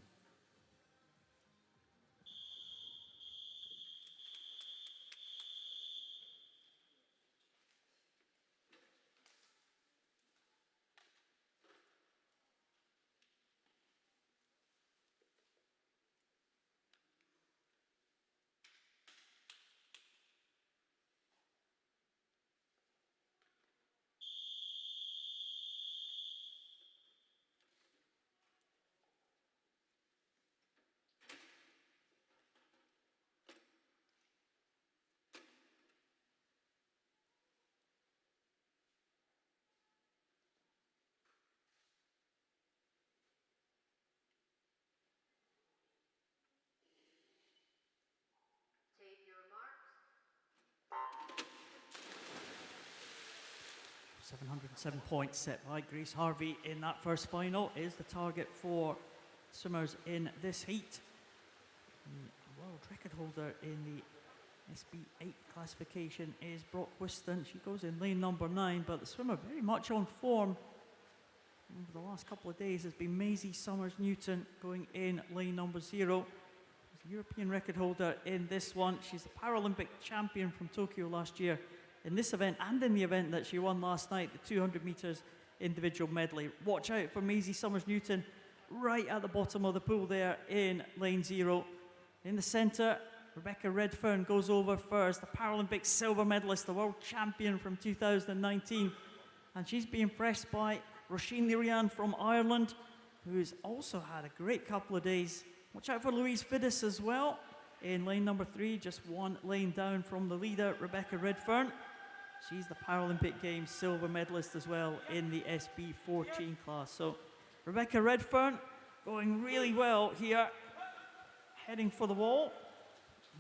Take your marks. 707 points set by Grace Harvey in that first final is the target for swimmers in this heat. The world record holder in the SB8 classification is Brock Whiston. She goes in lane number 9, but the swimmer very much on form over the last couple of days has been Maisie Summers-Newton going in lane number 0. She's the European record holder in this one. She's the Paralympic champion from Tokyo last year in this event and in the event that she won last night, the 200 metres individual medley. Watch out for Maisie Summers-Newton right at the bottom of the pool there in lane 0. In the centre, Rebecca Redfern goes over first, the Paralympic silver medalist, the world champion from 2019. And she's being pressed by Roisin Ní Rian from Ireland, who's also had a great couple of days. Watch out for Louise Fiddis as well in lane number 3, just one lane down from the leader, Rebecca Redfern. She's the Paralympic Games silver medalist as well in the SB14 class. So Rebecca Redfern going really well here, heading for the wall.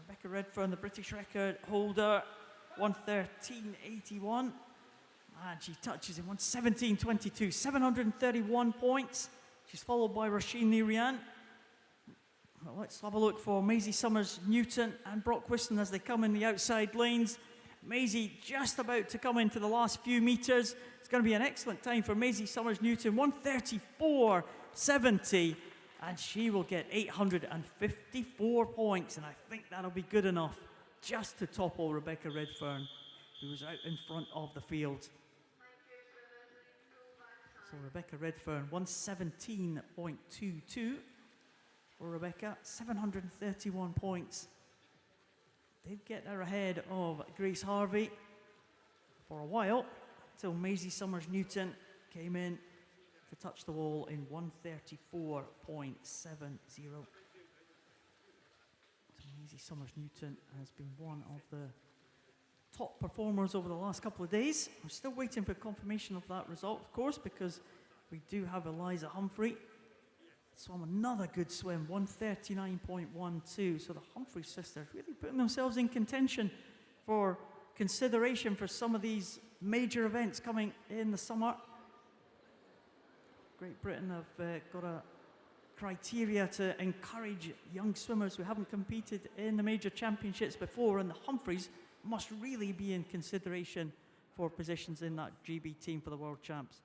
Rebecca Redfern, the British record holder, 1:13.81. And she touches in 1:17.22, 731 points. She's followed by Roisin Ní Rian. Well, let's have a look for Maisie Summers-Newton and Brock Whiston as they come in the outside lanes. Maisie just about to come into the last few metres. It's going to be an excellent time for Maisie Summers-Newton, 1:34.70, and she will get 854 points, and I think that'll be good enough just to topple Rebecca Redfern, who was out in front of the field. So Rebecca Redfern, 1:17.22 for Rebecca, 731 points. Did get her ahead of Grace Harvey for a while, until Maisie Summers-Newton came in to touch the wall in 1:34.70. So Maisie Summers-Newton has been one of the top performers over the last couple of days. We're still waiting for confirmation of that result, of course, because we do have Eliza Humphrey. Swam another good swim, 1:39.12. So the Humphrey sisters really putting themselves in contention for consideration for some of these major events coming in the summer. Great Britain have got a criteria to encourage young swimmers who haven't competed in the major championships before, and the Humphreys must really be in consideration for positions in that GB team for the World Champs.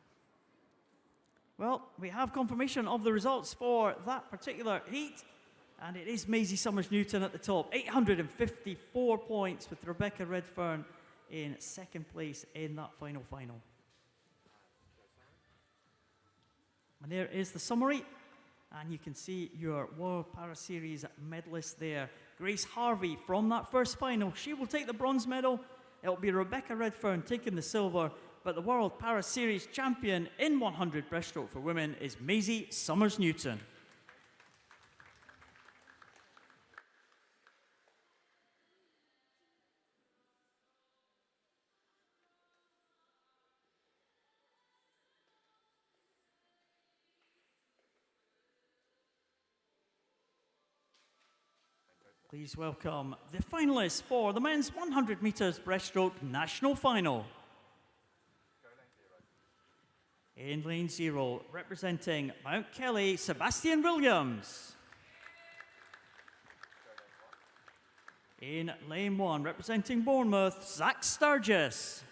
Well, we have confirmation of the results for that particular heat, and it is Maisie Summers-Newton at the top, 854 points, with Rebecca Redfern in second place in that final. And there is the summary, and you can see your World Para Series medalists there. Grace Harvey from that first final, she will take the bronze medal. It'll be Rebecca Redfern taking the silver, but the World Para Series champion in 100 breaststroke for women is Maisie Summers-Newton. Please welcome the finalists for the men's 100 metres breaststroke national final. In lane 0, representing Mount Kelly, Sebastian Williams. In lane 1, representing Bournemouth, Zach Sturgis.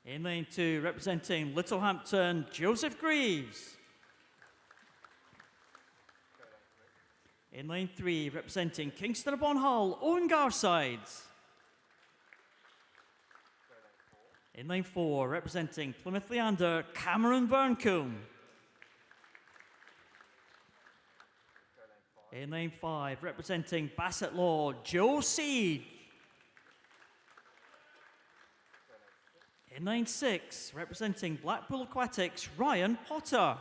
In lane 2, representing Littlehampton, Joseph Greaves. In lane 3, representing Kingston upon Hull, Owen Garsides. In lane 4, representing Plymouth Leander, Cameron Burncombe. In lane 5, representing Bassett Law, Joe Siege. In lane 6, representing Blackpool Aquatics, Ryan Potter.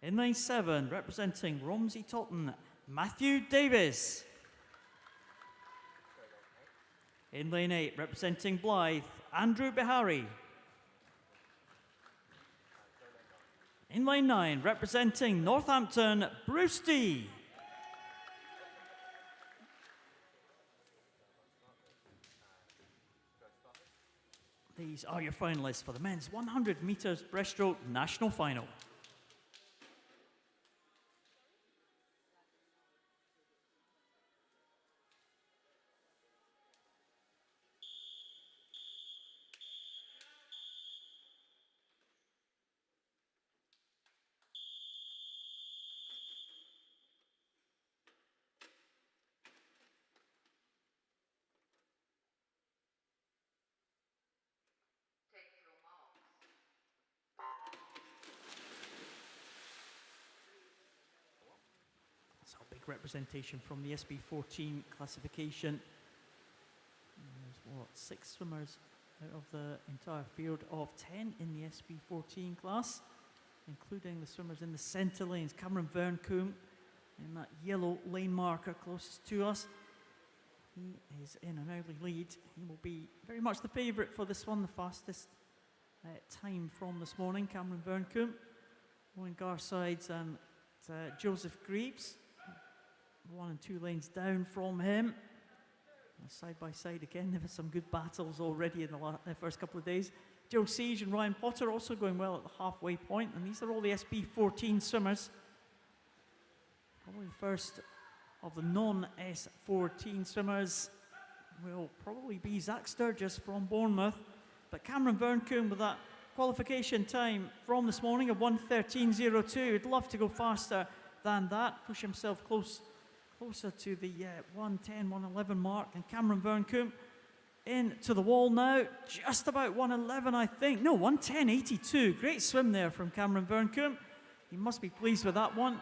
In lane 7, representing Romsey Totten, Matthew Davis. In lane 8, representing Blythe, Andrew Behari. In lane 9, representing Northampton, Bruce D. These are your finalists for the men's 100 metres breaststroke national final. So big representation from the SB14 classification. There's what, 6 swimmers out of the entire field of 10 in the SB14 class, including the swimmers in the centre lanes. Cameron Burncombe in that yellow lane marker closest to us. He is in an early lead. He will be very much the favourite for this one, the fastest time from this morning. Cameron Burncombe, Owen Garsides and Joseph Greaves, 1 and 2 lanes down from him. Side by side again, there were some good battles already in the first couple of days. Joe Siege and Ryan Potter also going well at the halfway point, and these are all the SB14 swimmers. Probably the first of the non-S14 swimmers will probably be Zach Sturgis from Bournemouth, but Cameron Verncombe with that qualification time from this morning of 1:13.02. He'd love to go faster than that, push himself closer to the 1:10, 1:11 mark. And Cameron Verncombe into the wall now, just about 1:11, I think. No, 1:10.82. Great swim there from Cameron Verncombe. He must be pleased with that one.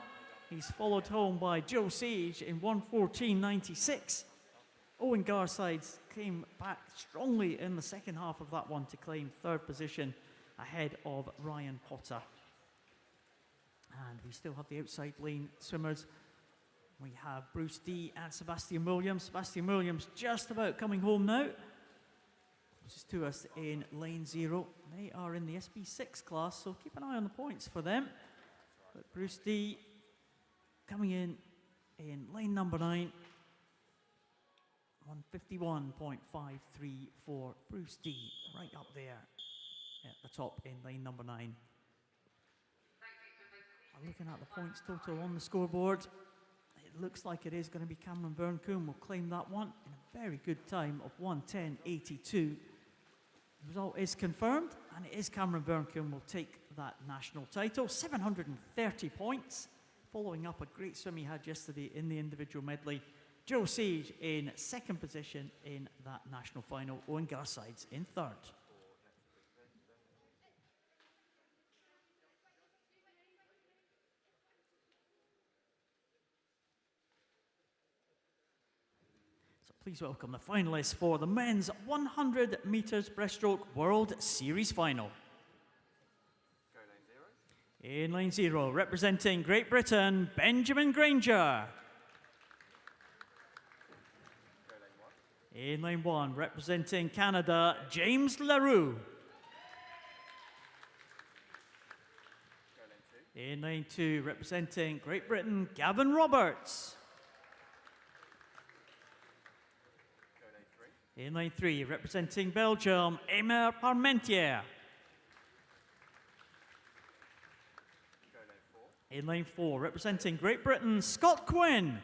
He's followed home by Joe Sage in 1:14.96. Owen Garsides came back strongly in the second half of that one to claim third position ahead of Ryan Potter. And we still have the outside lane swimmers. We have Bruce D and Sebastian Williams. Sebastian Williams just about coming home now. Closest to us in lane 0. They are in the SB6 class, so keep an eye on the points for them. But Bruce D coming in lane number 9. 1:51.53 for Bruce D, right up there at the top in lane number 9. Looking at the points total on the scoreboard, it looks like it is going to be Cameron Verncombe will claim that one in a very good time of 1:10.82. The result is confirmed, and it is Cameron Verncombe will take that national title. 730 points, following up a great swim he had yesterday in the individual medley. Joe Sage in second position in that national final. Owen Garsides in third. So please welcome the finalists for the men's 100 metres breaststroke World Series final. In lane 0, representing Great Britain, Benjamin Granger. In lane 1, representing Canada, James LaRue. In lane 2, representing Great Britain, Gavin Roberts. In lane 3, representing Belgium, Emer Parmentier. In lane 4, representing Great Britain, Scott Quinn.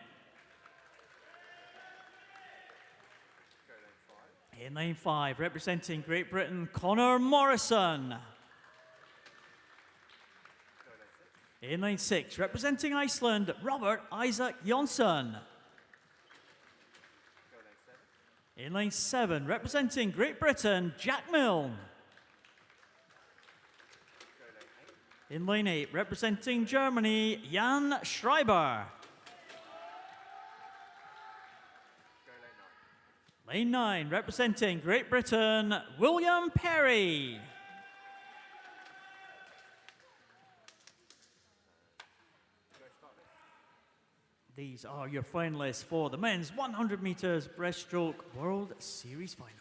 In lane 5, representing Great Britain, Connor Morrison. In lane 6, representing Iceland, Robert Isaac Jonsson. In lane 7, representing Great Britain, Jack Milne. In lane 8, representing Germany, Jan Schreiber. Lane 9, representing Great Britain, William Perry. These are your finalists for the men's 100 metres breaststroke World Series final.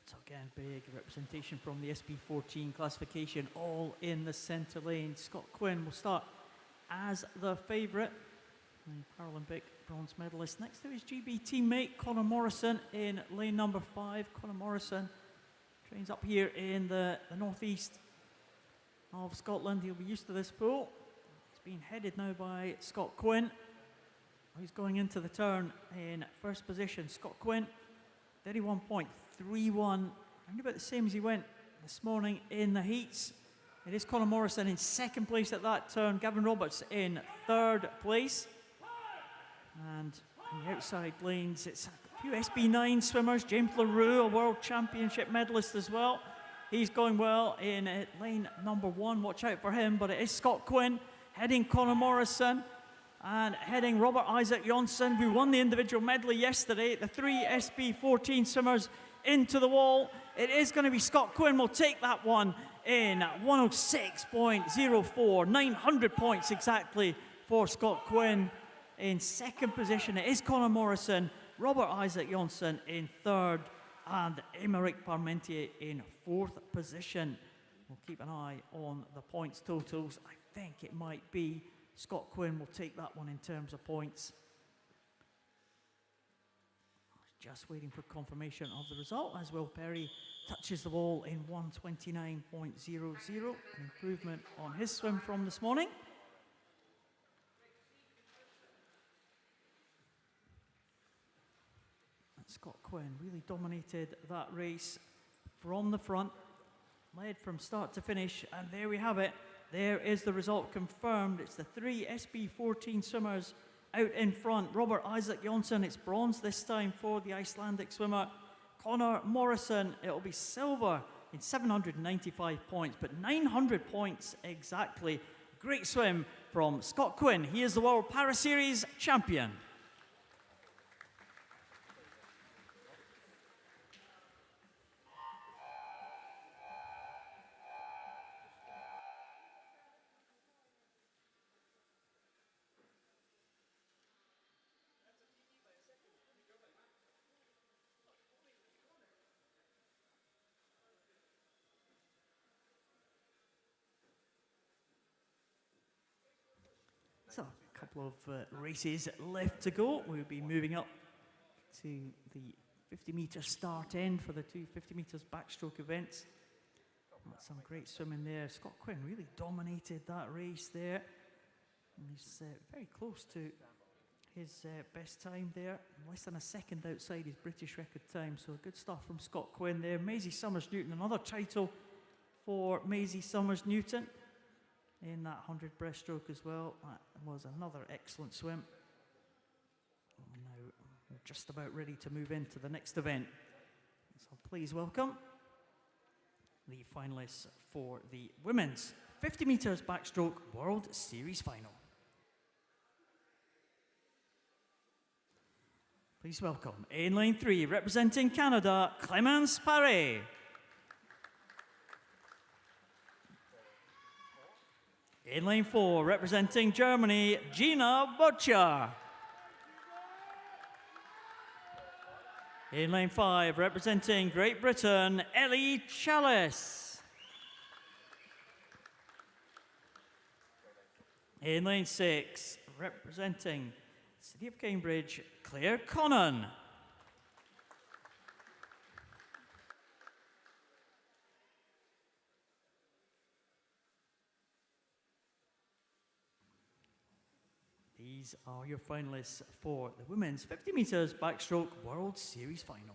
So again, big representation from the SB14 classification, all in the centre lane. Scott Quinn will start as the favourite, the Paralympic bronze medalist. Next to his GB teammate, Connor Morrison, in lane number 5. Connor Morrison trains up here in the northeast of Scotland. He'll be used to this pool. It's being headed now by Scott Quinn. He's going into the turn in first position. Scott Quinn, 31.31, around about the same as he went this morning in the heats. It is Connor Morrison in second place at that turn. Gavin Roberts in third place. And in the outside lanes, it's few SB9 swimmers. James LaRue, a world championship medalist as well. He's going well in lane number 1. Watch out for him. But it is Scott Quinn heading Conor Morrison and heading Robert Isaac Jonsson, who won the individual medley yesterday. The 3 SB14 swimmers into the wall. It is going to be Scott Quinn will take that one in 106.04. 900 points exactly for Scott Quinn. In second position, it is Conor Morrison, Robert Isaac Jonsson in third, and Aymeric Parmentier in fourth position. We'll keep an eye on the points totals. I think it might be Scott Quinn will take that one in terms of points. Just waiting for confirmation of the result as Will Perry touches the wall in 129.00, an improvement on his swim from this morning. And Scott Quinn really dominated that race from the front, led from start to finish, and there we have it. There is the result confirmed. It's the 3 SB14 swimmers out in front. Robert Isaac Jonsson, it's bronze this time for the Icelandic swimmer. Conor Morrison, it'll be silver in 795 points, but 900 points exactly. Great swim from Scott Quinn. He is the World Para Series champion. So, a couple of races left to go. We'll be moving up to the 50-metre start end for the 2 50 metres backstroke events. Some great swimming there. Scott Quinn really dominated that race there. And he's very close to his best time there. Less than a second outside his British record time. So good stuff from Scott Quinn there. Maisie Summers-Newton, another title for Maisie Summers-Newton in that 100 breaststroke as well. That was another excellent swim. Now we're just about ready to move into the next event. So please welcome the finalists for the women's 50 metres backstroke World Series final. Please welcome in lane 3, representing Canada, Clémence Paré. In lane 4, representing Germany, Gina Butcher. In lane 5, representing Great Britain, Ellie Chalice. In lane 6, representing City of Cambridge, Claire Connon. These are your finalists for the women's 50 metres backstroke World Series final.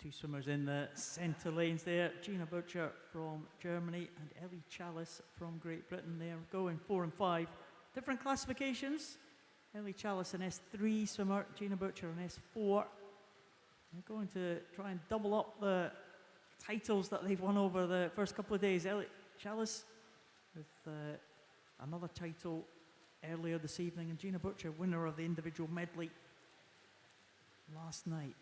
Two swimmers in the centre lanes there. Gina Butcher from Germany and Ellie Chalice from Great Britain. They are going 4 and 5. Different classifications. Ellie Chalice an S3 swimmer, Gina Butcher an S4. They're going to try and double up the titles that they've won over the first couple of days. Ellie Chalice with another title earlier this evening, and Gina Butcher, winner of the individual medley last night.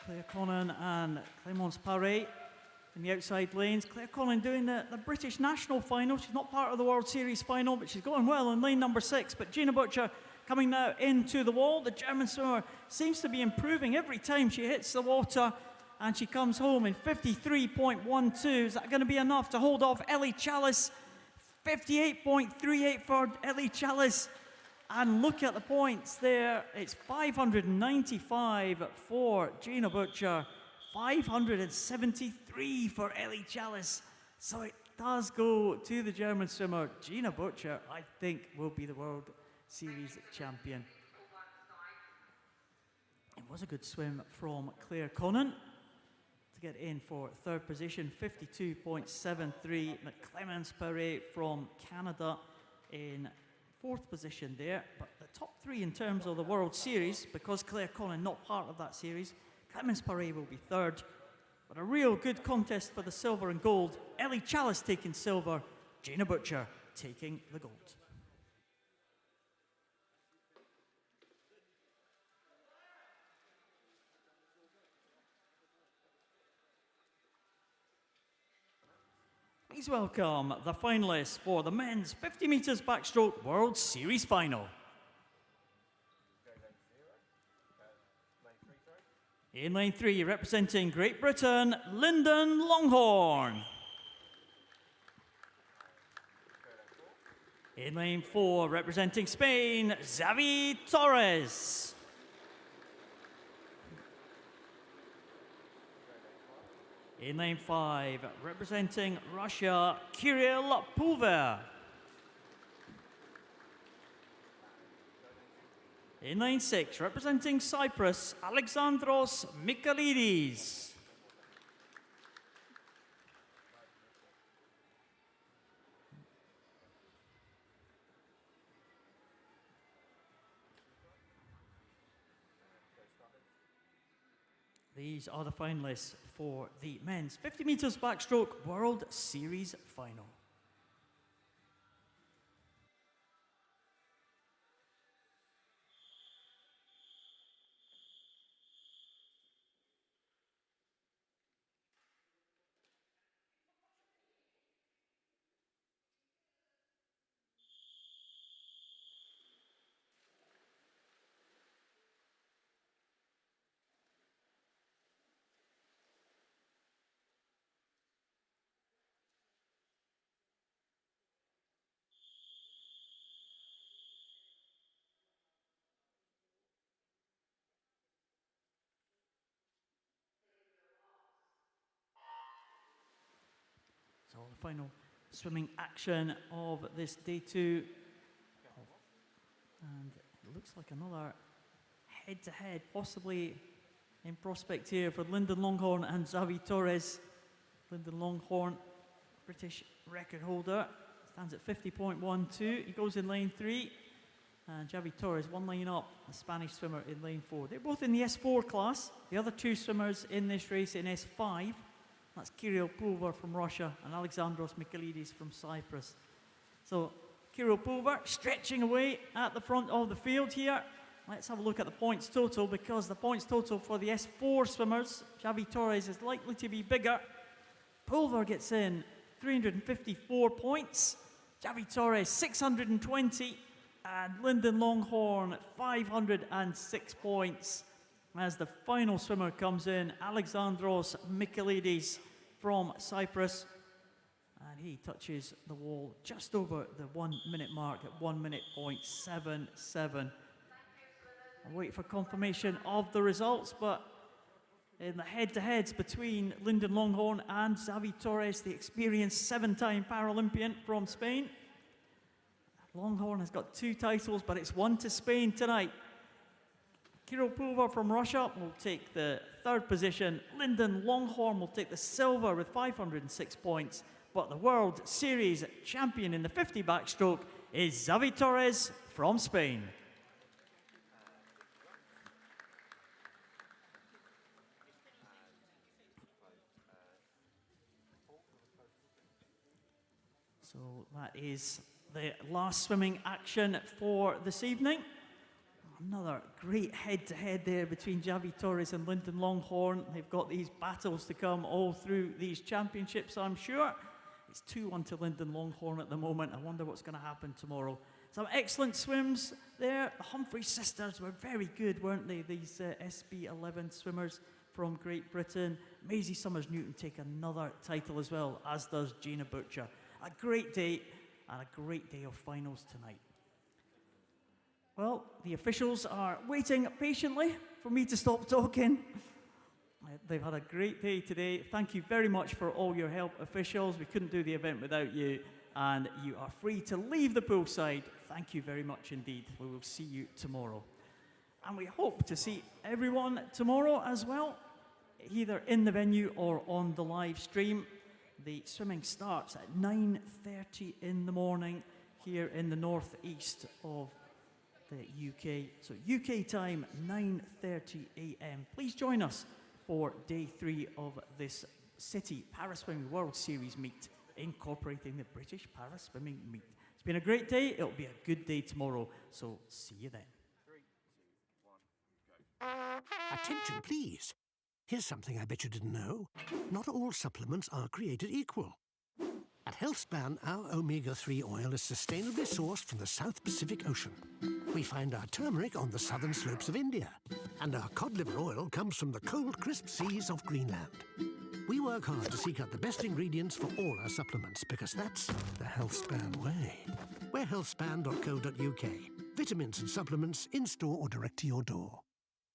Claire Connan and Clémence Paré in the outside lanes. Claire Connan doing the British national final. She's not part of the World Series final, but she's going well in lane number 6. But Gina Butcher coming now into the wall. The German swimmer seems to be improving every time she hits the water, and she comes home in 53.12. Is that going to be enough to hold off Ellie Chalice? 58.38 for Ellie Chalice. And look at the points there. It's 595 for Gina Butcher, 573 for Ellie Chalice. So it does go to the German swimmer. Gina Butcher, I think, will be the World Series champion. It was a good swim from Claire Connan to get in for third position, 52.73. Clémence Paré from Canada in fourth position there. But the top three in terms of the World Series, because Claire Connan not part of that series, Clémence Paré will be third. But a real good contest for the silver and gold. Ellie Chalice taking silver, Gina Butcher taking the gold. Please welcome the finalists for the men's 50 metres backstroke World Series final. In lane 3, representing Great Britain, Lyndon Longhorn. In lane 4, representing Spain, Xavi Torres. In lane 5, representing Russia, Kirill Pulver. In lane 6, representing Cyprus, Alexandros Michailidis. These are the finalists for the men's 50 metres backstroke World Series final. So the final swimming action of this day 2. And it looks like another head-to-head, possibly in prospect here for Lyndon Longhorn and Xavi Torres. Lyndon Longhorn, British record holder, stands at 50.12. He goes in lane 3. And Xavi Torres, one lane up, the Spanish swimmer in lane 4. They're both in the S4 class. The other two swimmers in this race in S5. That's Kirill Pulver from Russia and Alexandros Michailidis from Cyprus. So Kirill Pulver stretching away at the front of the field here. Let's have a look at the points total, because the points total for the S4 swimmers, Xavi Torres, is likely to be bigger. Pulver gets in 354 points, Xavi Torres 620, and Lyndon Longhorn 506 points. As the final swimmer comes in, Alexandros Michailidis from Cyprus, and he touches the wall just over the 1 minute mark at 1 minute point 77. I'll wait for confirmation of the results, but in the head-to-heads between Lyndon Longhorn and Xavi Torres, the experienced 7-time Paralympian from Spain, Longhorn has got 2 titles, but it's 1 to Spain tonight. Kirill Pulver from Russia will take the 3rd position. Lyndon Longhorn will take the silver with 506 points. But the World Series champion in the 50 backstroke is Xavi Torres from Spain. So that is the last swimming action for this evening. Another great head-to-head there between Javi Torres and Lyndon Longhorn. They've got these battles to come all through these championships, I'm sure. It's 2-1 to Lyndon Longhorn at the moment. I wonder what's going to happen tomorrow. Some excellent swims there. The Humphrey sisters were very good, weren't they? These SB11 swimmers from Great Britain. Maisie Summers-Newton take another title as well, as does Gina Butcher. A great day and a great day of finals tonight. Well, the officials are waiting patiently for me to stop talking. They've had a great day today. Thank you very much for all your help, officials. We couldn't do the event without you. And you are free to leave the poolside. Thank you very much indeed. We will see you tomorrow. And we hope to see everyone tomorrow as well, either in the venue or on the live stream. The swimming starts at 9:30 in the morning here in the northeast of the UK. So UK time, 9:30 a.m. Please join us for day 3 of this City Paraswimming World Series meet, incorporating the British Paraswimming meet. It's been a great day. It'll be a good day tomorrow. So see you then. 3, 2, 1, go. Attention, please. Here's something I bet you didn't know. Not all supplements are created equal. At Healthspan, our omega-3 oil is sustainably sourced from the South Pacific Ocean. We find our turmeric on the southern slopes of India, and our cod liver oil comes from the cold, crisp seas of Greenland. We work hard to seek out the best ingredients for all our supplements, because that's the Healthspan way. We're healthspan.co.uk. Vitamins and supplements in-store or direct to your door.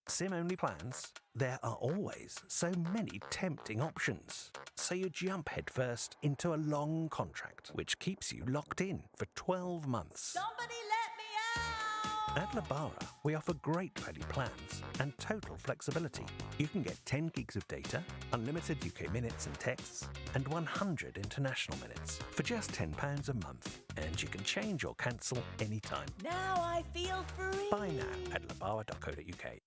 SIM-only plans? There are always so many tempting options. So you jump headfirst into a long contract, which keeps you locked in for 12 months. Somebody let me out! At Labara, we offer great value plans and total flexibility. You can get 10 gigs of data, unlimited UK minutes and texts, and 100 international minutes for just £10 a month. And you can change or cancel anytime. Now I feel free. Buy now at labara.co.uk.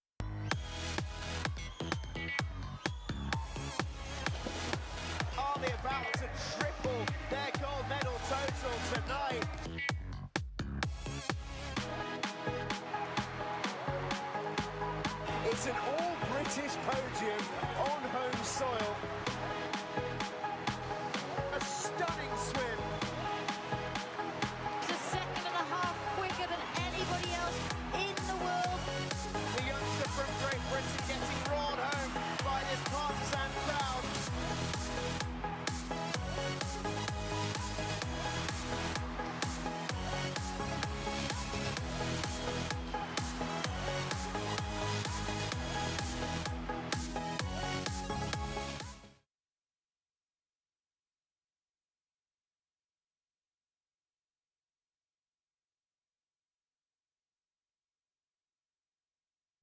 Are they about to triple their gold medal total tonight? It's an all-British podium on home soil.